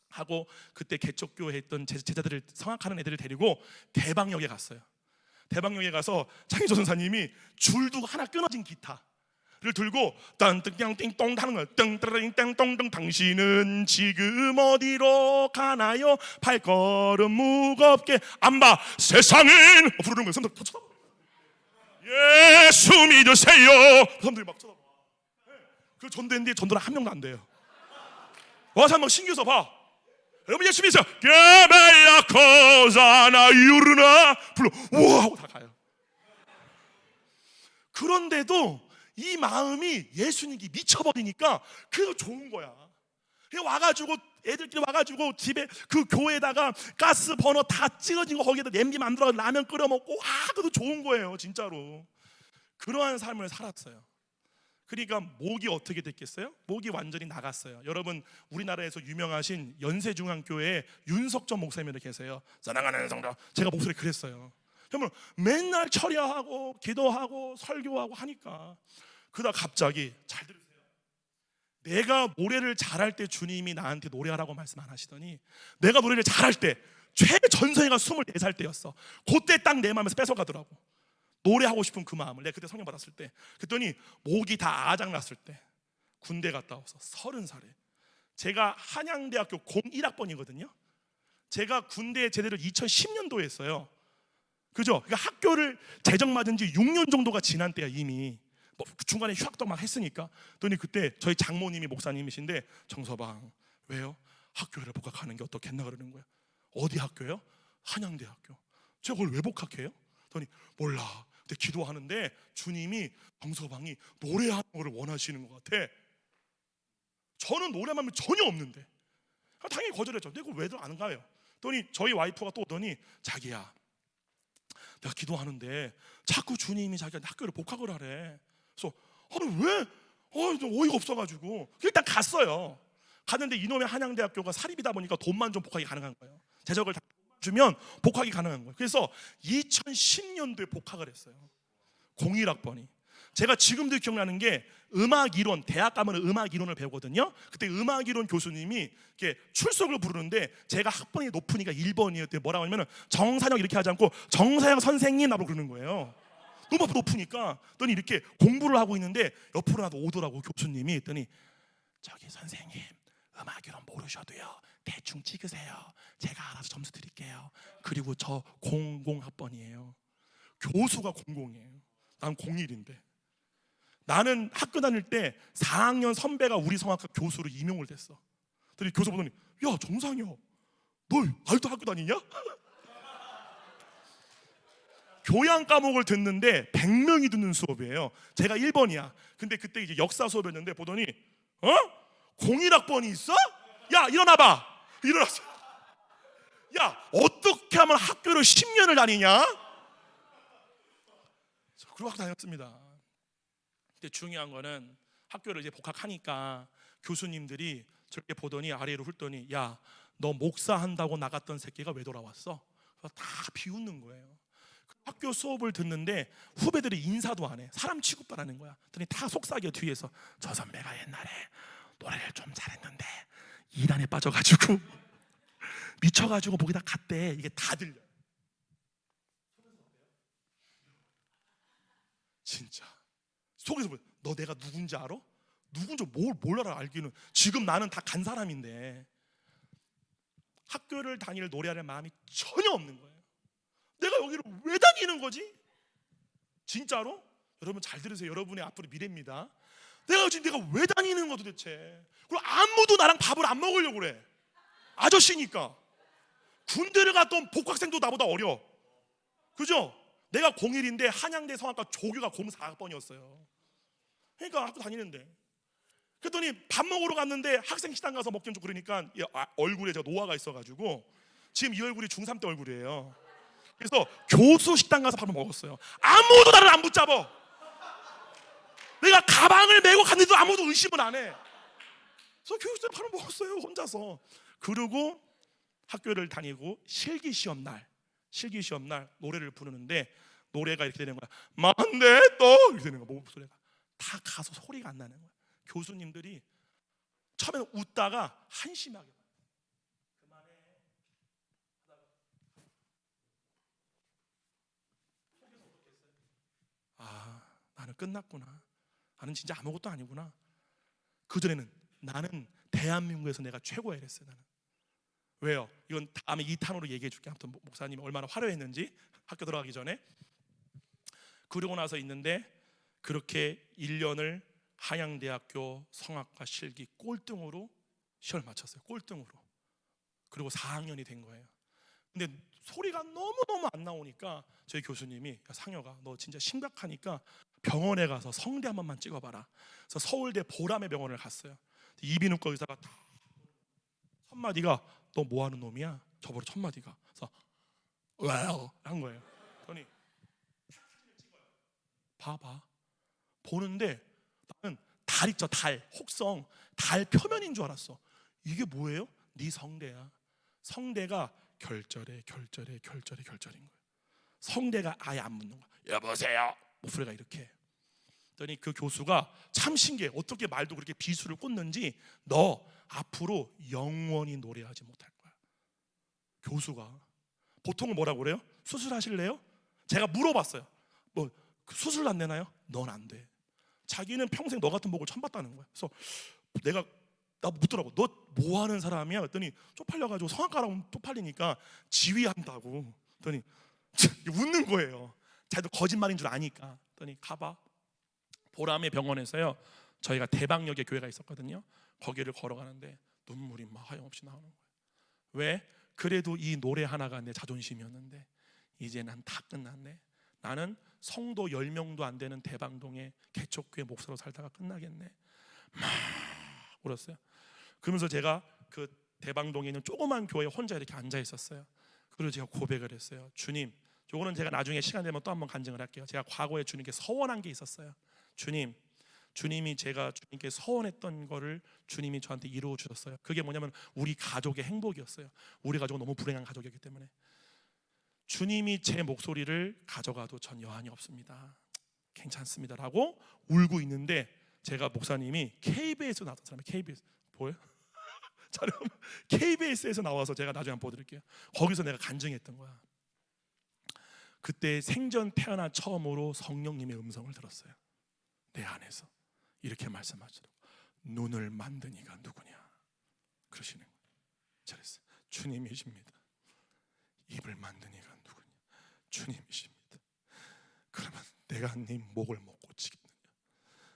하고 그때 개척교회 했던 제자들을 성악하는 애들을 데리고 대방역에 갔어요. 대방역에 가서 창희 전사님이 줄 두고 하나 끊어진 기타를 들고 딴띵띵똥 하는 거예요. 땡땡땡똥 당신은 지금 어디로 가나요? 발걸음 무겁게 안 봐 세상은 부르는 거예요. 사람들 다 쳐다봐. 예수 믿으세요. 사람들이 막 쳐다봐. 그 전도했는데 전도는 한 명도 안 돼요. 와서 한번 신겨서 봐. 여러분 예수 믿으세요. 게벨라 코사나 유르나 불러 우와 하고 다 가요. 그런데도 이 마음이 예수님이 미쳐버리니까 그게 좋은 거야. 와가지고 애들끼리 와가지고 집에 그 교회에다가 가스 버너 다 찍어진 거 거기에다 냄비 만들어 라면 끓여 먹고 그것도 좋은 거예요. 진짜로 그러한 삶을 살았어요. 그러니까 목이 어떻게 됐겠어요? 목이 완전히 나갔어요. 여러분 우리나라에서 유명하신 연세중앙교회에 윤석전 목사님이 계세요. 사랑하는 성도, 제가 목소리 그랬어요. 그러면 맨날 철야하고 기도하고 설교하고 하니까 그러다 갑자기 잘 들으세요. 내가 노래를 잘할 때 주님이 나한테 노래하라고 말씀 안 하시더니 내가 노래를 잘할 때 최전성이가 24살 때였어. 그때 딱 내 마음에서 뺏어가더라고. 노래하고 싶은 그 마음을. 내가 그때 성령 받았을 때 그랬더니 목이 다 아작났을 때 군대 갔다 와서 30살에 제가 한양대학교 01학번이거든요 제가 군대 제대를 2010년도에 했어요. 그죠? 그러니까 학교를 제정 맞은 지 6년 정도가 지난 때야 이미. 뭐 중간에 휴학도 막 했으니까. 그랬더니 그때 저희 장모님이 목사님이신데 정서방 왜요? 학교를 복학하는 게 어떻겠나 그러는 거예요. 어디 학교요? 한양대학교. 제가 그걸 왜 복학해요? 그랬더니 몰라. 근데 기도하는데 주님이 정서방이 노래하는 걸 원하시는 것 같아. 저는 노래만 전혀 없는데 당연히 거절했죠. 근데 그걸 왜들 안 가요? 그랬더니 저희 와이프가 또 오더니 자기야 내가 기도하는데 자꾸 주님이 자기한테 학교를 복학을 하래. 그래서 왜? 어이가 없어가지고 일단 갔어요. 갔는데 이놈의 한양대학교가 사립이다 보니까 돈만 좀 복학이 가능한 거예요. 재적을 다 주면 복학이 가능한 거예요. 그래서 2010년도에 복학을 했어요. 01학번이. 제가 지금도 기억나는 게 음악 이론, 대학 가면 음악 이론을 배우거든요. 그때 음악 이론 교수님이 이렇게 출석을 부르는데 제가 학번이 높으니까 1번이었대요. 뭐라고 하냐면 정산영 이렇게 하지 않고 정사영 선생님 나보고 그러는 거예요. 너무 앞으로 높으니까. 그랬더니 이렇게 공부를 하고 있는데 옆으로 나도 오더라고 교수님이. 했더니 저기 선생님 음악 이론 모르셔도요 대충 찍으세요. 제가 알아서 점수 드릴게요. 그리고 저 00학번이에요. 교수가 00이에요. 난 01인데. 나는 학교 다닐 때 4학년 선배가 우리 성악과 교수로 임용을 됐어. 그랬더니 교수 보더니 야 정상이야 너 아직도 학교 다니냐? 교양 과목을 듣는데 100명이 듣는 수업이에요. 제가 1번이야. 근데 그때 이제 역사 수업이었는데 보더니 01학번이 있어? 야 일어나봐. 일어났어. 야 어떻게 하면 학교를 10년을 다니냐? 그러고 다녔습니다. 근데 중요한 거는 학교를 이제 복학하니까 교수님들이 저렇게 보더니 아래로 훑더니 야 너 목사한다고 나갔던 새끼가 왜 돌아왔어? 그래서 다 비웃는 거예요. 학교 수업을 듣는데 후배들이 인사도 안 해. 사람 취급도 안 하는 거야. 그랬더니 다 속삭여 뒤에서 저 선배가 옛날에 노래를 좀 잘했는데 이단에 빠져가지고 미쳐가지고 거기다 갔대. 이게 다 들려. 진짜 속에서 너 내가 누군지 알아? 누군지 뭘 알기는. 지금 나는 다 간 사람인데 학교를 다닐 노래하는 마음이 전혀 없는 거예요. 내가 여기를 왜 다니는 거지? 진짜로? 여러분 잘 들으세요. 여러분의 앞으로 미래입니다. 내가 왜 다니는 거야 도대체? 그리고 아무도 나랑 밥을 안 먹으려고 그래. 아저씨니까. 군대를 갔던 복학생도 나보다 어려. 그죠? 내가 01인데 한양대 성악과 조교가 04학번이었어요. 그러니까 학교 다니는데. 그랬더니 밥 먹으러 갔는데 학생 식당 가서 먹긴 좀 그러니까 얼굴에 제가 노화가 있어가지고 지금 이 얼굴이 중3 때 얼굴이에요. 그래서 교수 식당 가서 밥을 먹었어요. 아무도 나를 안 붙잡아. 내가 가방을 메고 갔는데도 아무도 의심을 안 해. 그래서 교육생 밥을 먹었어요 혼자서. 그리고 학교를 다니고 실기시험 날 노래를 부르는데 노래가 이렇게 되는 거야. 만데 또 이렇게 되는 거야. 목소리가 다 가서 소리가 안 나는 거야. 교수님들이 처음에는 웃다가 한심하게 그만해. 아, 나는 끝났구나. 나는 진짜 아무것도 아니구나. 그전에는 나는 대한민국에서 내가 최고야 이랬어요. 나는. 왜요? 이건 다음에 2탄으로 얘기해 줄게. 아무튼 목사님이 얼마나 화려했는지 학교 들어가기 전에. 그러고 나서 있는데 그렇게 1년을 한양대학교 성악과 실기 꼴등으로 시험을 마쳤어요. 꼴등으로. 그리고 4학년이 된 거예요. 근데 소리가 너무너무 안 나오니까 저희 교수님이 야, 상혁아 너 진짜 심각하니까 병원에 가서 성대 한 번만 찍어봐라. 그래서 서울대 보람의 병원을 갔어요. 이비인후과 의사가 첫 마디가 너 뭐하는 놈이야? 저보고 첫 마디가. 그래서 well 한 거예요. 그러니 봐봐. 보는데 나는 달 있죠, 달. 혹성 달 표면인 줄 알았어. 이게 뭐예요? 네 성대야. 성대가 결절에 결절인 거예요. 성대가 아예 안 묻는 거야. 여보세요. 목소리가 이렇게. 그랬더니 그 교수가 참 신기해. 어떻게 말도 그렇게 비수를 꽂는지. 너 앞으로 영원히 노래하지 못할 거야. 교수가. 보통은 뭐라고 그래요? 수술하실래요? 제가 물어봤어요. 뭐 수술 안 되나요? 넌 안 돼. 자기는 평생 너 같은 목을 처음 봤다는 거야. 그래서 내가 나 묻더라고. 너 뭐 하는 사람이야? 그랬더니 쪽팔려가지고 성악가라고 쪽팔리니까 지휘한다고. 그랬더니 웃는 거예요. 자기도 거짓말인 줄 아니까. 그랬더니 가봐. 보람의 병원에서요. 저희가 대방역에 교회가 있었거든요. 거기를 걸어가는데 눈물이 막 하염없이 나오는 거예요. 왜? 그래도 이 노래 하나가 내 자존심이었는데 이제 난 다 끝났네. 나는 성도 10명도 안 되는 대방동의 개척교회 목사로 살다가 끝나겠네. 막 울었어요. 그러면서 제가 그 대방동에 있는 조그만 교회에 혼자 이렇게 앉아 있었어요. 그리고 제가 고백을 했어요. 주님, 요거는 제가 나중에 시간 되면 또 한번 간증을 할게요. 제가 과거에 주님께 서원한 게 있었어요. 주님이 제가 주님께 서원했던 거를 주님이 저한테 이루어 주셨어요. 그게 뭐냐면 우리 가족의 행복이었어요. 우리 가족은 너무 불행한 가족이었기 때문에 주님이 제 목소리를 가져가도 전 여한이 없습니다. 괜찮습니다라고 울고 있는데 제가 목사님이 KBS에 나왔던 사람이 KBS 보여요? 자, 여러분 KBS에서 나와서 제가 나중에 한번 보여드릴게요. 거기서 내가 간증했던 거야. 그때 생전 태어나 처음으로 성령님의 음성을 들었어요. 내 안에서 이렇게 말씀하시더라고. 눈을 만든 이가 누구냐 그러시는 거예요. 잘했어요. 주님이십니다. 입을 만든 이가 누구냐? 주님이십니다. 그러면 내가 네 목을 못 고치겠느냐?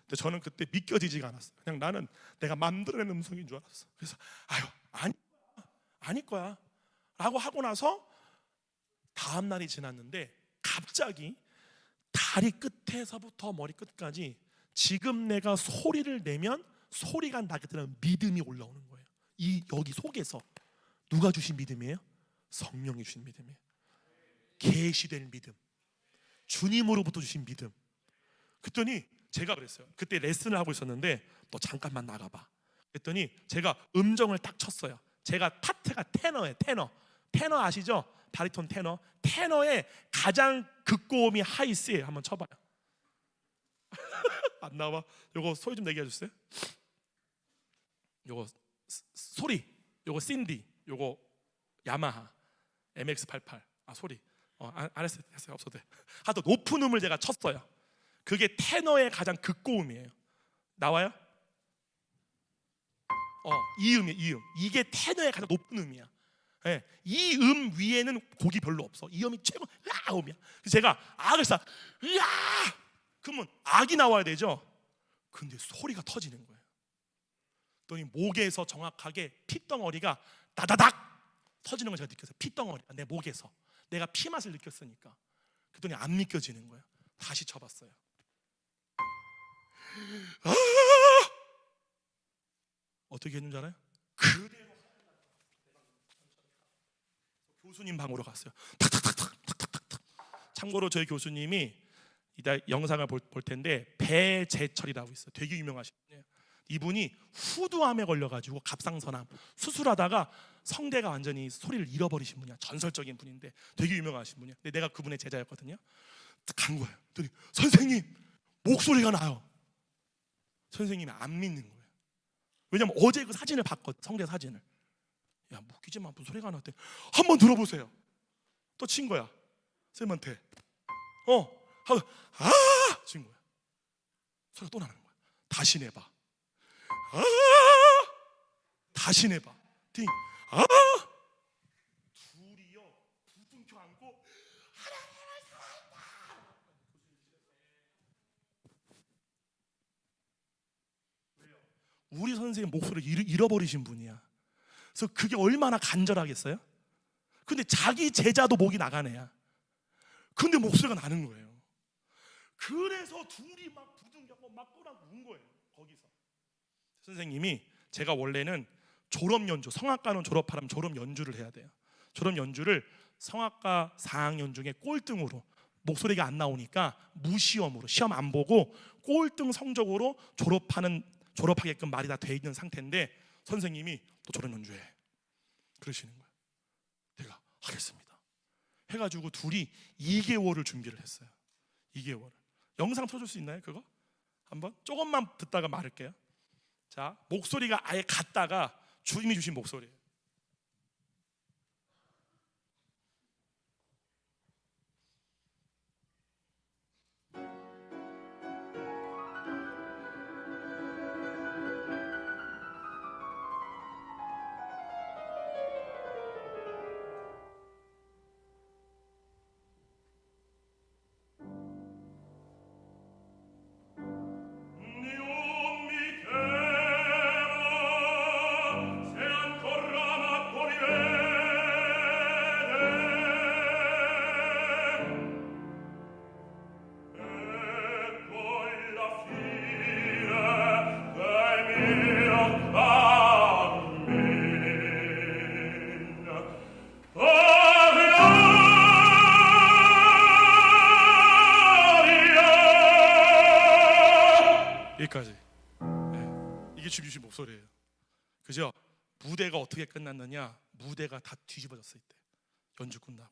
근데 저는 그때 믿겨지지가 않았어요. 그냥 나는 내가 만들어낸 음성인 줄 알았어. 그래서 아닐 거야 라고 하고 나서 다음 날이 지났는데 갑자기 다리 끝에서부터 머리 끝까지 지금 내가 소리를 내면 소리가 나게 되는 믿음이 올라오는 거예요. 여기 속에서 누가 주신 믿음이에요? 성령이 주신 믿음이에요. 계시된 믿음, 주님으로부터 주신 믿음. 그랬더니 제가 그랬어요. 그때 레슨을 하고 있었는데 너 잠깐만 나가봐. 그랬더니 제가 음정을 딱 쳤어요. 제가 파트가 테너예요. 테너 아시죠? 바리톤 테너. 테너의 가장 극고음이 하이스예요. 한번 쳐봐요. 안 나와. 요거 소리 좀 내게 해주세요. 요거 소리. 요거 신디. 요거 야마하 MX88. 소리. 안 했어요. 없어도 돼. 하여튼 높은 음을 제가 쳤어요. 그게 테너의 가장 극고음이에요. 나와요? 이 음이에요. 이 음. 이게 테너의 가장 높은 음이야. 이 음 위에는 곡이 별로 없어. 이 음이 최고. 음이야. 그래서 제가 그래서 야 그러면 악이 나와야 되죠. 근데 소리가 터지는 거예요. 그랬더니 목에서 정확하게 핏덩어리가 다다닥 터지는 걸 제가 느꼈어요. 핏덩어리가 내 목에서 내가 피 맛을 느꼈으니까. 그랬더니 안 믿겨지는 거예요. 다시 쳐봤어요. 어떻게 했는지 알아요? 그대로 교수님 방으로 갔어요. 탁탁탁탁탁탁탁. 참고로 저희 교수님이 이따 영상을 볼 텐데 배재철이라고 있어요. 되게 유명하신 분이에요. 이분이 후두암에 걸려가지고 갑상선암 수술하다가 성대가 완전히 소리를 잃어버리신 분이야. 전설적인 분인데 되게 유명하신 분이야. 근데 내가 그분의 제자였거든요. 간 거예요. 그랬더니 선생님 목소리가 나요. 선생님이 안 믿는 거예요. 왜냐면 어제 그 사진을 봤거든. 성대 사진을. 야 웃기지만 무슨 소리가 나왔대. 한번 들어보세요. 또 친 거야. 쌤한테 하고 친 거야. 소리가 또 나는 거야. 다시 내봐. 다시 내봐. 둘이요 부둥켜 안고 우리 선생님 목소리를 잃어버리신 분이야. 그래서 그게 얼마나 간절하겠어요? 근데 자기 제자도 목이 나간 애야. 근데 목소리가 나는 거예요. 그래서 둘이 막 부둥켜고 막 꼬라고 운 거예요. 거기서 선생님이 제가 원래는 졸업 연주, 성악가는 졸업하려면 졸업 연주를 해야 돼요. 졸업 연주를 성악가 4학년 중에 꼴등으로 목소리가 안 나오니까 무시험으로 시험 안 보고 꼴등 성적으로 졸업하게끔 말이 다 돼 있는 상태인데 선생님이 또 졸업 연주해 그러시는 거예요. 내가 하겠습니다 해가지고 둘이 2개월을 준비를 했어요. 2개월을. 영상 틀어줄 수 있나요? 그거? 한번 조금만 듣다가 말할게요. 자, 목소리가 아예 갔다가 주님이 주신 목소리예요. 여기까지. 이게 주님 주신 목소리예요. 그죠? 무대가 어떻게 끝났느냐? 무대가 다 뒤집어졌을 때 연주 끝나고.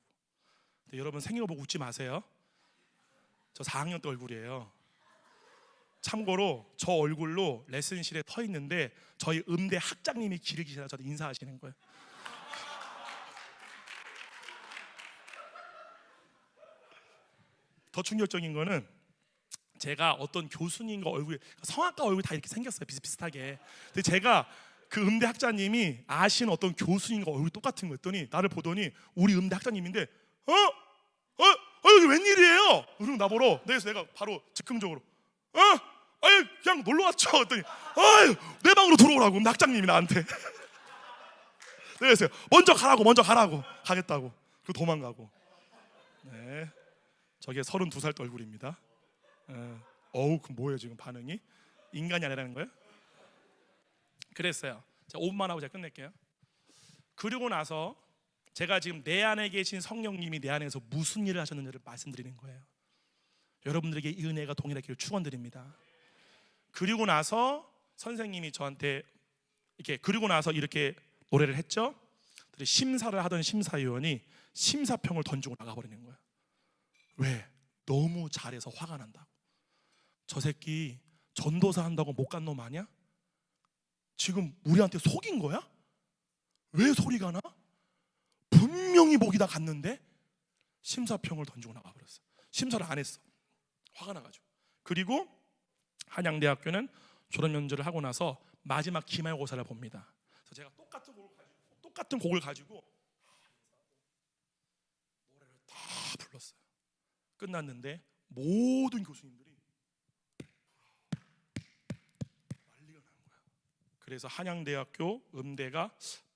근데 여러분 생일 보고 웃지 마세요. 저 4학년 때 얼굴이에요. 참고로 저 얼굴로 레슨실에 터 있는데 저희 음대 학장님이 길을 기시다 저한테 인사하시는 거예요. 더 충격적인 거는 제가 어떤 교수님과 얼굴이 성악가 얼굴이 다 이렇게 생겼어요. 비슷비슷하게. 근데 제가 그 음대 학자님이 아시는 어떤 교수님과 얼굴이 똑같은 거 했더니 나를 보더니 우리 음대 학자님인데 여기 웬일이에요? 그리고 나보러 그래서 내가 바로 즉흥적으로 그냥 놀러 왔죠. 그랬더니 내 방으로 들어오라고 음대 학장님이 나한테. 그래서 먼저 가라고 가겠다고. 그리고 도망가고. 네, 저게 32살 얼굴입니다. 어우 그 뭐예요 지금 반응이? 인간이 아니라는 거예요? 그랬어요. 자 5분만 하고 제가 끝낼게요. 그리고 나서 제가 지금 내 안에 계신 성령님이 내 안에서 무슨 일을 하셨는지를 말씀드리는 거예요. 여러분들에게 이 은혜가 동일하기를 축원드립니다. 그리고 나서 선생님이 저한테 이렇게 노래를 했죠. 심사를 하던 심사위원이 심사평을 던지고 나가버리는 거예요. 왜? 너무 잘해서 화가 난다고. 저 새끼 전도사 한다고 못 간 놈 아니야? 지금 우리한테 속인 거야? 왜 소리가 나? 분명히 목이 다 갔는데 심사평을 던지고 나가버렸어. 심사를 안 했어. 화가 나가지고. 그리고 한양대학교는 졸업연주를 하고 나서 마지막 기말고사를 봅니다. 그래서 제가 똑같은 곡을 가지고 노래를 다 불렀어요. 끝났는데 모든 교수님들이 난리가 난 거야. 그래서 한양대학교 음대가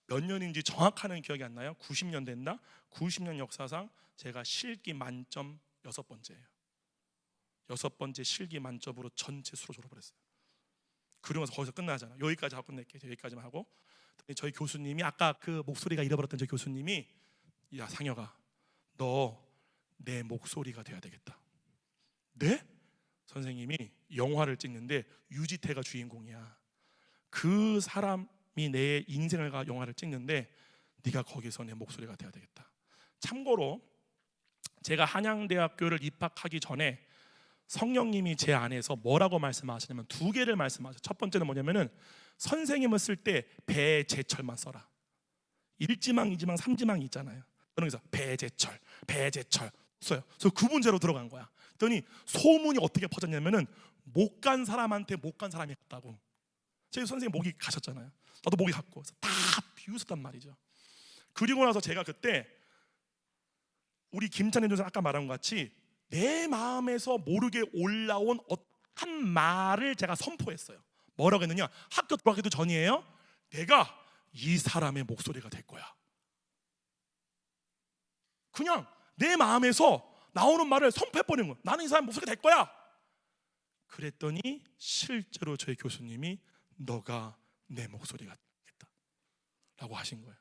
몇 년인지 정확하는 기억이 안 나요. 90년 됐나? 90년 역사상 제가 실기 만점 6번째예요. 6번째 실기 만점으로 전체 수로 졸업을 했어요. 그러면서 거기서 끝나잖아. 여기까지 하고 끝낼게. 여기까지만 하고 저희 교수님이 아까 그 목소리가 잃어버렸던 저 교수님이 야 상혁아 너 내 목소리가 돼야 되겠다. 네? 선생님이 영화를 찍는데 유지태가 주인공이야. 그 사람이 내 인생을 가 영화를 찍는데 네가 거기서 내 목소리가 돼야 되겠다. 참고로 제가 한양대학교를 입학하기 전에 성령님이 제 안에서 뭐라고 말씀하시냐면 두 개를 말씀하셔요. 첫 번째는 뭐냐면은 선생님을 쓸 때 배제철만 써라. 1지망, 2지망, 3지망이 있잖아요. 그래서 배제철 써요. 그래서 그 문제로 들어간 거야. 그랬더니 소문이 어떻게 퍼졌냐면은 못 간 사람한테 못 간 사람이 갔다고. 제 선생님 목이 가셨잖아요. 나도 목이 갔고 다 비웃었단 말이죠. 그리고 나서 제가 그때 우리 김찬현 교수 아까 말한 것 같이 내 마음에서 모르게 올라온 한 말을 제가 선포했어요. 뭐라고 했느냐? 학교 들어가기도 전이에요. 내가 이 사람의 목소리가 될 거야. 그냥 내 마음에서 나오는 말을 선포해버리는 거야. 나는 이 사람의 목소리가 될 거야. 그랬더니 실제로 저희 교수님이 너가 내 목소리가 되겠다 라고 하신 거예요.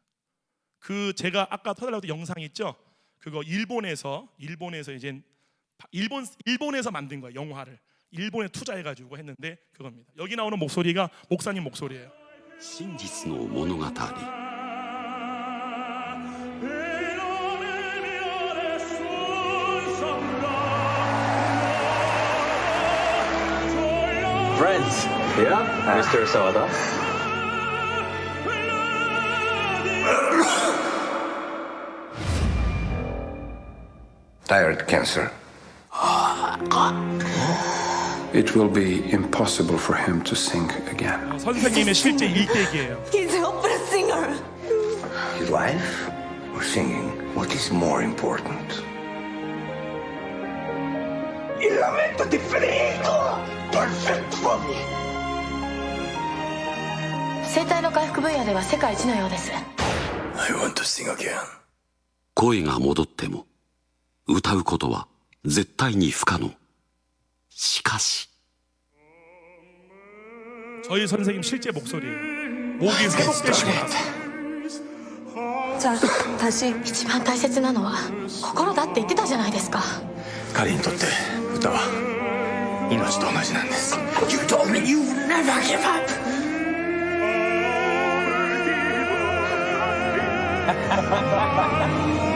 그 제가 아까 터달라고 영상 있죠? 그거 일본에서 이제 일본에서 만든 거예요. 영화를 일본에 투자해가지고 했는데 그겁니다. 여기 나오는 목소리가 목사님 목소리예요. 真実の物語 Friends. Yeah, Mr. Sawada. Thyroid cancer. It will be impossible for him to sing again. 선생님의 실제 일대기예요. He's an opera singer. His life or singing? What is more important? Il lamento di Federico! Perfect for me! 声帯の回復分野では世界一のようです。 I want to sing again. 声が戻っても歌うことは絶対に不可能。しかし 저희 선생님 실제 목소리예요. 목이 회복되시고 나서 じゃあ私一番大切なのは心だって言ってたじゃないですか。彼にとって歌は命と同じなんです。You told me you never give up!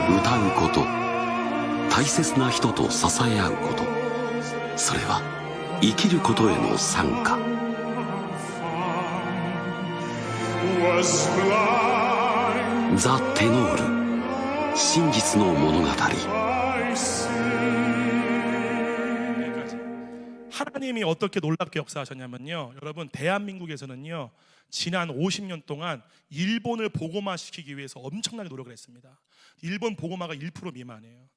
歌うこと大切な人と支え合うことそれは生きることへの参加 ザ・テノール真実の物語 하나님이 어떻게 놀랍게 역사하셨냐면요. 여러분 대한민국에서는요. 지난 50년 동안 일본을 복음화시키기 위해서 엄청나게 노력을 했습니다. 일본 복음화가 1% 미만이에요.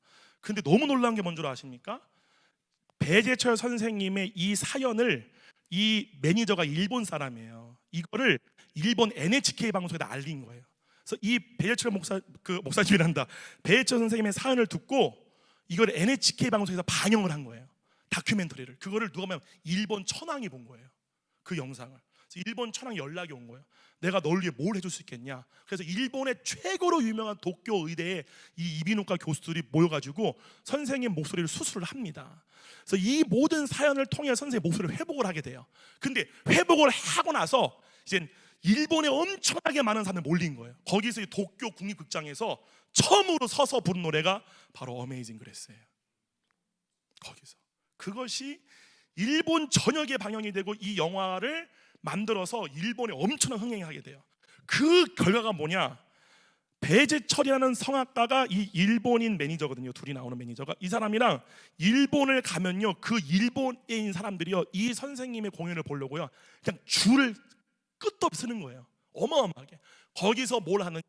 근데 너무 놀라운 게 뭔 줄 아십니까? 배재철 선생님의 이 사연을 이 매니저가 일본 사람이에요. 이거를 일본 NHK 방송에다 알린 거예요. 그래서 이 배재철 목사님이란다. 배재철 선생님의 사연을 듣고 이걸 NHK 방송에서 반영을 한 거예요. 다큐멘터리를. 그거를 누가 보면 일본 천황이 본 거예요. 그 영상을. 그래서 일본 천황이 연락이 온 거예요. 내가 널 위해 뭘 해줄 수 있겠냐. 그래서 일본의 최고로 유명한 도쿄 의대의 이 이비인후과 교수들이 모여가지고 선생님 목소리를 수술을 합니다. 그래서 이 모든 사연을 통해 선생님 목소리를 회복을 하게 돼요. 근데 회복을 하고 나서 이제 일본에 엄청나게 많은 사람들이 몰린 거예요. 거기서 이 도쿄 국립극장에서 처음으로 서서 부른 노래가 바로 어메이징 그레스예요. 거기서 그것이 일본 전역에 방영이 되고 이 영화를 만들어서 일본에 엄청난 흥행을 하게 돼요. 그 결과가 뭐냐? 배재철이라는 성악가가 이 일본인 매니저거든요. 둘이 나오는 매니저가 이 사람이랑 일본을 가면요, 그 일본에 있는 사람들이요 이 선생님의 공연을 보려고요 그냥 줄을 끝도 없이 서는 거예요. 어마어마하게. 거기서 뭘 하느냐?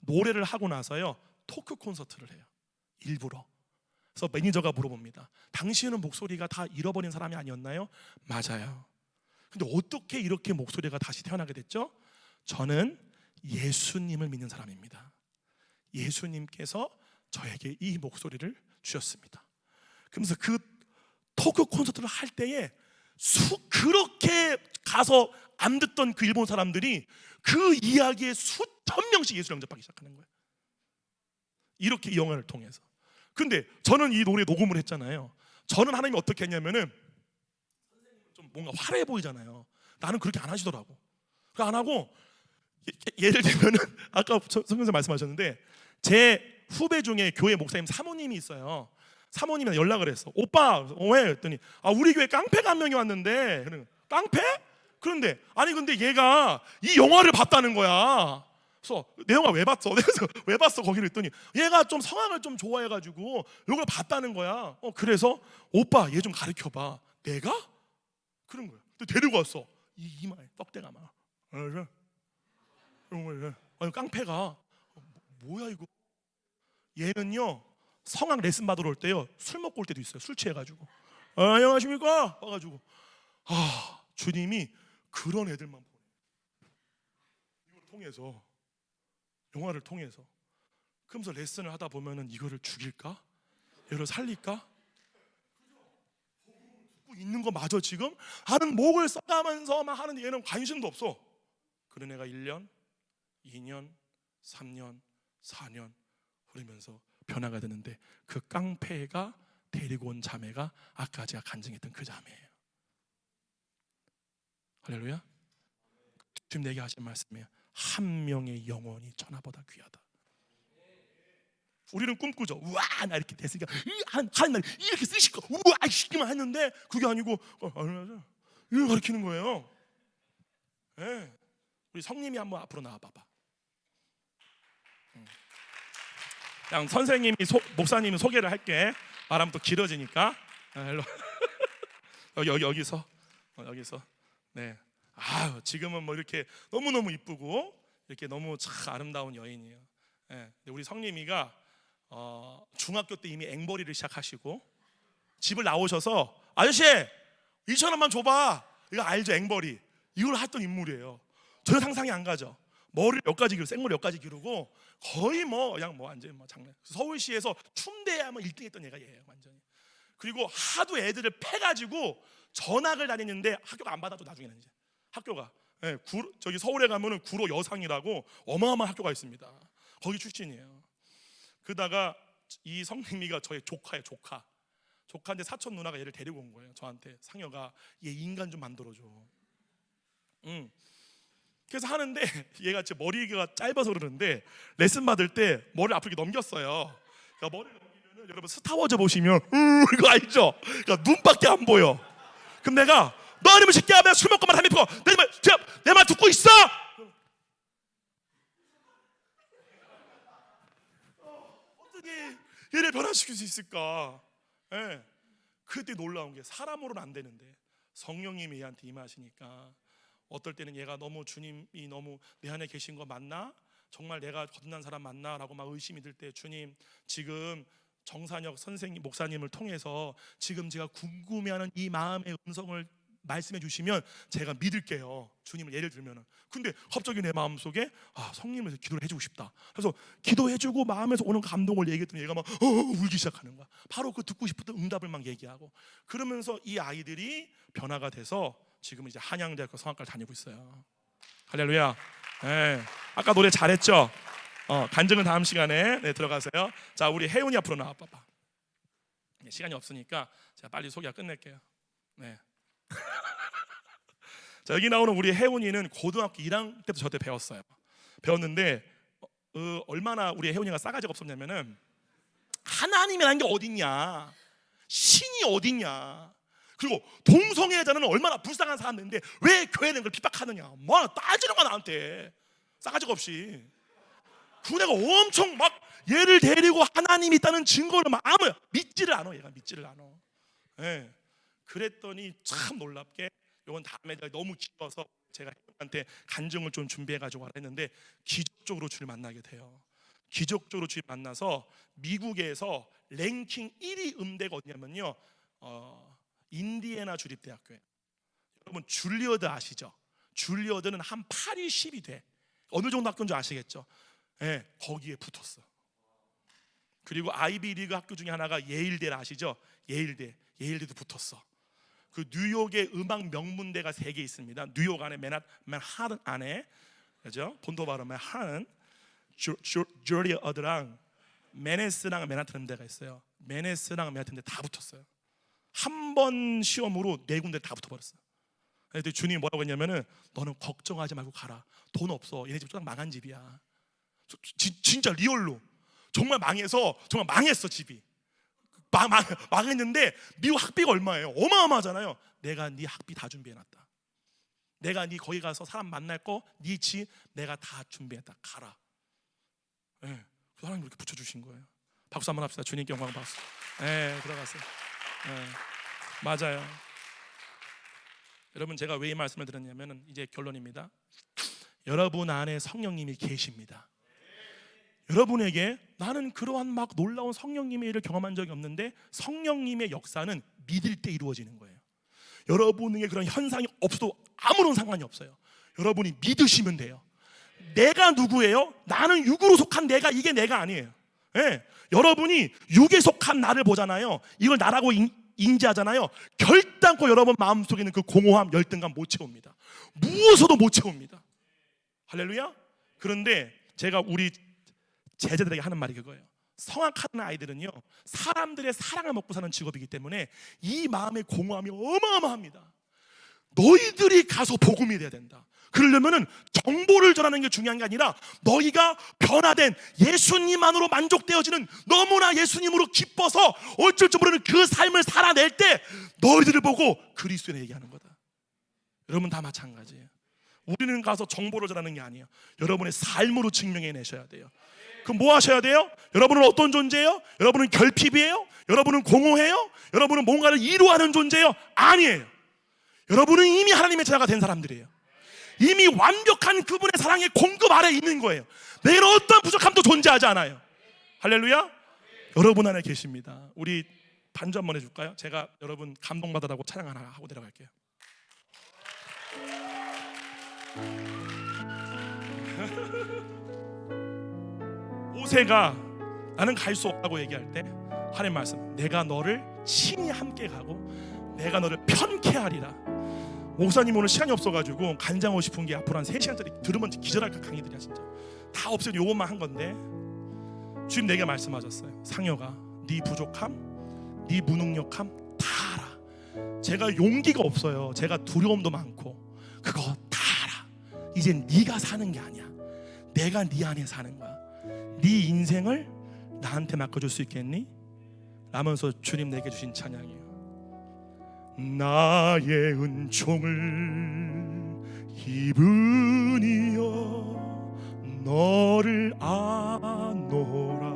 노래를 하고 나서요 토크 콘서트를 해요. 일부러. 그래서 매니저가 물어봅니다. 당신은 목소리가 다 잃어버린 사람이 아니었나요? 맞아요. 근데 어떻게 이렇게 목소리가 다시 태어나게 됐죠? 저는 예수님을 믿는 사람입니다. 예수님께서 저에게 이 목소리를 주셨습니다. 그러면서 그 토크 콘서트를 할 때에 그렇게 가서 안 듣던 그 일본 사람들이 그 이야기에 수천 명씩 예수를 영접하기 시작하는 거예요. 이렇게 이 영화를 통해서. 근데 저는 이 노래 녹음을 했잖아요. 저는 하나님이 어떻게 했냐면은 좀 뭔가 화려해 보이잖아요. 나는 그렇게 안 하시더라고. 그거 안 하고 예를 들면은 아까 성경에서 말씀하셨는데 제 후배 중에 교회 목사님 사모님이 있어요. 사모님한테 연락을 했어. 오빠 왜? 했더니 우리 교회 깡패가 한 명이 왔는데. 깡패? 그런데 아니 근데 얘가 이 영화를 봤다는 거야. 그래서 내 영화 왜 봤어? 그래서 왜 봤어? 거기를 했더니 얘가 좀 성악을 좀 좋아해가지고 이걸 봤다는 거야. 그래서 오빠 얘 좀 가르쳐봐. 내가? 그런 거야. 또 데리고 왔어. 이마에 떡대가 막. 아니 깡패가 뭐야 이거? 얘는요 성악 레슨 받으러 올 때요 술 먹고 올 때도 있어요. 술 취해가지고 안녕하십니까? 와가지고 주님이 그런 애들만 보내. 이걸 통해서 영화를 통해서 그러면서 레슨을 하다 보면은 이거를 죽일까? 얘를 살릴까? 듣고 있는 거 마저 지금 하는 목을 써가면서 막 하는 얘는 관심도 없어. 그런 애가 1년, 2년, 3년, 4년 흐르면서 변화가 되는데 그 깡패가 데리고 온 자매가 아까 제가 간증했던 그 자매예요. 할렐루야. 지금 내게 하신 말씀이에요. 한 명의 영혼이 천하보다 귀하다. 우리는 꿈꾸죠. 우와 나 이렇게 됐으니까 하나님 이렇게 쓰실 거 우와 시기만 했는데 그게 아니고 이걸 가르치는 거예요. 네. 우리 성님이 한번 앞으로 나와 봐봐. 그냥 선생님이 목사님이 소개를 할게. 말하면 또 길어지니까. 여기서 네. 지금은 뭐 이렇게 너무너무 이쁘고 이렇게 너무 참 아름다운 여인이에요. 네. 우리 성님이가 중학교 때 이미 앵벌이를 시작하시고 집을 나오셔서 아저씨 2,000원만 줘봐. 이거 알죠? 앵벌이. 이걸 했던 인물이에요. 전혀 상상이 안 가죠. 머리를 여기까지 기르고 생머리 여기까지 기르고 거의 그냥 완전히 장난. 서울시에서 춤대회하면 1등했던 얘가 얘예요 완전히. 그리고 하도 애들을 패가지고 전학을 다니는데 학교가 안 받아도 나중에는 이제 학교가 저기 서울에 가면은 구로 여상이라고 어마어마한 학교가 있습니다. 거기 출신이에요. 그러다가 이 성님이가 저의 조카예요. 조카인데 사촌 누나가 얘를 데리고 온 거예요. 저한테 상여가 얘 인간 좀 만들어줘. 그래서 하는데 얘가 제 머리가 짧아서 그러는데 레슨 받을 때 머리를 앞으로 넘겼어요. 그러니까 머리를 넘기면은 여러분 스타워즈 보시면 이거 알죠? 그러니까 눈밖에 안 보여. 그럼 내가 너 아니면 새끼야 술 먹고만 하면 피고 내 말 듣고 있어? 어떻게 얘를 변화시킬 수 있을까? 그때 놀라운 게 사람으로는 안 되는데 성령님이 얘한테 임하시니까 어떨 때는 얘가 너무 주님이 너무 내 안에 계신 거 맞나? 정말 내가 거듭난 사람 맞나? 라고 막 의심이 들 때 주님 지금 정산혁 선생님 목사님을 통해서 지금 제가 궁금해하는 이 마음의 음성을 말씀해 주시면 제가 믿을게요. 주님을 예를 들면은. 근데 갑자기 내 마음속에 성령님을 기도를 해주고 싶다. 그래서 기도해주고 마음에서 오는 감동을 얘기했더니 얘가 막 울기 시작하는 거야. 바로 그 듣고 싶었던 응답을 막 얘기하고 그러면서 이 아이들이 변화가 돼서 지금 이제 한양대학교 성악과를 다니고 있어요. 할렐루야. 네. 아까 노래 잘했죠? 간증은 다음 시간에 들어가세요. 자, 우리 혜훈이 앞으로 나와 봐봐. 시간이 없으니까 제가 빨리 소개 끝낼게요. 네. 자, 여기 나오는 우리 혜훈이는 고등학교 1학년 때부터 저한테 배웠어요. 배웠는데 얼마나 우리 혜훈이가 싸가지가 없었냐면은 하나님이라는 게 어딨냐, 신이 어딨냐, 그리고 동성애 여자는 얼마나 불쌍한 사람인데 왜 교회는 그걸 핍박하느냐, 뭐 따지는 거야 나한테 싸가지가 없이. 그 내가 엄청 막 얘를 데리고 하나님이 있다는 증거를 막 믿지를 않아. 얘가 믿지를 않아. 네. 그랬더니 참 놀랍게 이건 다음에 너무 길어서 제가 한테 간증을 좀 준비해가지고 하라 했는데 기적적으로 주를 만나게 돼요. 기적적으로 주님 만나서 미국에서 랭킹 1위 음대가 어디냐면요, 인디애나 주립대학교예요. 여러분 줄리어드 아시죠? 줄리어드는 한 8위 10위 돼. 어느 정도 학교인 줄 아시겠죠? 네, 거기에 붙었어. 그리고 아이비리그 학교 중에 하나가 예일대를 아시죠? 예일대도 붙었어. 그 뉴욕의 음악 명문대가 3개 있습니다. 뉴욕 안에 맨하튼 안에, 그죠? 본토 발음에 하는 줄리어드랑 메네스랑 맨하튼 음대가 있어요. 메네스랑 맨하튼 음대 다 붙었어요. 한 번 시험으로 4군데 다 붙어버렸어요. 근데 주님이 뭐라고 했냐면은 너는 걱정하지 말고 가라. 돈 없어. 얘네 집 딱 망한 집이야. 진짜 리얼로 정말 망해서 정말 망했어. 집이 망했는데 미국 학비가 얼마예요? 어마어마하잖아요. 내가 네 학비 다 준비해놨다. 내가 네 거기 가서 사람 만날 거 네 집 내가 다 준비했다. 가라. 네, 그 하나님 이렇게 붙여주신 거예요. 박수 한번 합시다. 주님께 영광 박수. 네, 들어갔어요. 네, 맞아요. 여러분 제가 왜 이 말씀을 드렸냐면 이제 결론입니다. 여러분 안에 성령님이 계십니다. 여러분에게 나는 그러한 막 놀라운 성령님의 일을 경험한 적이 없는데 성령님의 역사는 믿을 때 이루어지는 거예요. 여러분에게 그런 현상이 없어도 아무런 상관이 없어요. 여러분이 믿으시면 돼요. 내가 누구예요? 나는 육으로 속한 내가, 이게 내가 아니에요. 네. 여러분이 육에 속한 나를 보잖아요. 이걸 나라고 인지하잖아요. 결단코 여러분 마음속에 있는 그 공허함, 열등감 못 채웁니다. 무엇으로도 못 채웁니다. 할렐루야. 그런데 제가 우리 제자들에게 하는 말이 그거예요. 성악하는 아이들은요, 사람들의 사랑을 먹고 사는 직업이기 때문에 이 마음의 공허함이 어마어마합니다. 너희들이 가서 복음이 돼야 된다. 그러려면은 정보를 전하는 게 중요한 게 아니라 너희가 변화된 예수님 안으로 만족되어지는, 너무나 예수님으로 기뻐서 어쩔 줄 모르는 그 삶을 살아낼 때 너희들을 보고 그리스도인을 얘기하는 거다. 여러분 다 마찬가지예요. 우리는 가서 정보를 전하는 게 아니에요. 여러분의 삶으로 증명해내셔야 돼요. 그럼 뭐 하셔야 돼요? 여러분은 어떤 존재예요? 여러분은 결핍이에요? 여러분은 공허해요? 여러분은 뭔가를 이루어하는 존재예요? 아니에요. 여러분은 이미 하나님의 자녀가 된 사람들이에요. 이미 완벽한 그분의 사랑의 공급 아래 있는 거예요. 내게는 어떤 부족함도 존재하지 않아요. 할렐루야. 여러분 안에 계십니다. 우리 반주 한번 해줄까요? 제가 여러분 감동받으라고 찬양 하나 하고 내려갈게요. 모세가 나는 갈 수 없다고 얘기할 때 하나님 말씀, 내가 너를 친히 함께 가고 내가 너를 편케 하리라. 목사님 오늘 시간이 없어가지고 간장하고 싶은 게 앞으로 한 3시간짜리 들으면 기절할까 강의들이야. 진짜 다 없애도 요것만 한 건데 주님 내게 말씀하셨어요. 상여가 네 부족함, 네 무능력함 다 알아. 제가 용기가 없어요. 제가 두려움도 많고 그거 다 알아. 이젠 네가 사는 게 아니야. 내가 네 안에 사는 거야. 네 인생을 나한테 맡겨줄 수 있겠니? 라면서 주님 내게 주신 찬양이에요. 나의 은총을 이분이여 너를 아노라.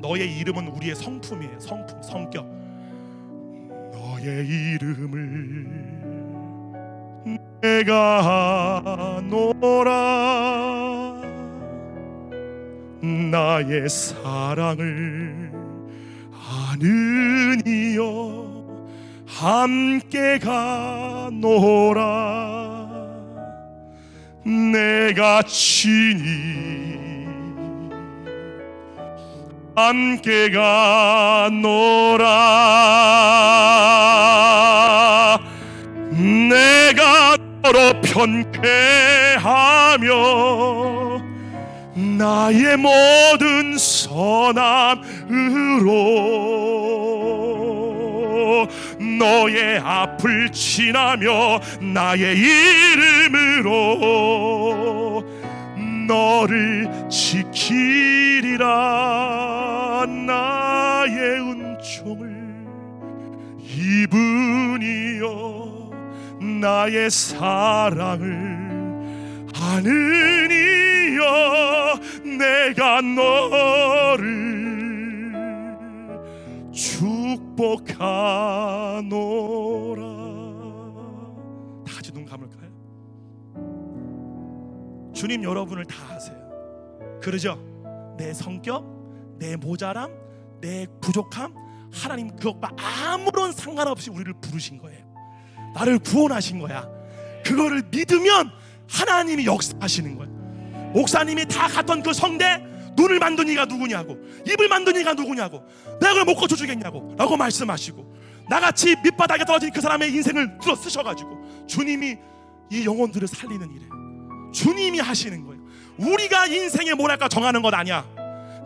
너의 이름은 우리의 성품이에요. 성품, 성격. 너의 이름을 내가 아노라. 나의 사랑을 아는 이여 함께 가노라. 내가 친히 함께 가노라. 내가 너로 편케하며 나의 모든 선함으로 너의 앞을 지나며 나의 이름으로 너를 지키리라. 나의 은총을 이분이여 나의 사랑을 아는 이여 내가 너를 축복하노라. 다 같이 눈 감을까요? 주님 여러분을 다 아세요. 그러죠? 내 성격, 내 모자람, 내 부족함, 하나님 그것과 아무런 상관없이 우리를 부르신 거예요. 나를 구원하신 거야. 그거를 믿으면 하나님이 역사하시는 거야. 목사님이 다 갔던 그 성대, 눈을 만든 이가 누구냐고, 입을 만든 이가 누구냐고, 내가 그걸 못 고쳐주겠냐고 라고 말씀하시고, 나같이 밑바닥에 떨어진 그 사람의 인생을 들어 쓰셔가지고 주님이 이 영혼들을 살리는 일에 주님이 하시는 거예요. 우리가 인생에 뭘 할까 정하는 것 아니야.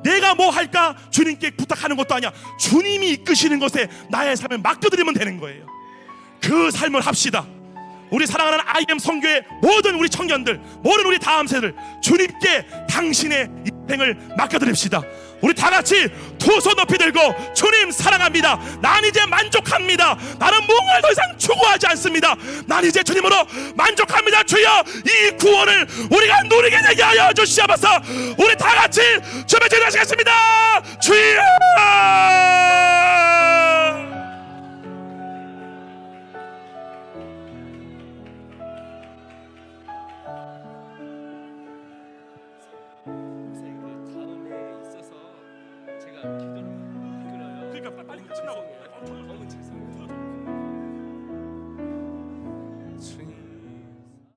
내가 뭐 할까 주님께 부탁하는 것도 아니야. 주님이 이끄시는 것에 나의 삶을 맡겨드리면 되는 거예요. 그 삶을 합시다. 우리 사랑하는 IM 선교의 모든 우리 청년들, 모든 우리 다음 세대들, 주님께 당신의 인생을 맡겨드립시다. 우리 다 같이 두 손 높이 들고, 주님 사랑합니다. 난 이제 만족합니다. 나는 뭔가를 더 이상 추구하지 않습니다. 난 이제 주님으로 만족합니다. 주여, 이 구원을 우리가 누리게 되게 하여 주시옵소서. 우리 다 같이 주님의 제일 하시겠습니다. 주여. 다음에 있어서 제가 기도를 이끌어요. 그러니까 빨리 끝나고. 너무 죄송해요.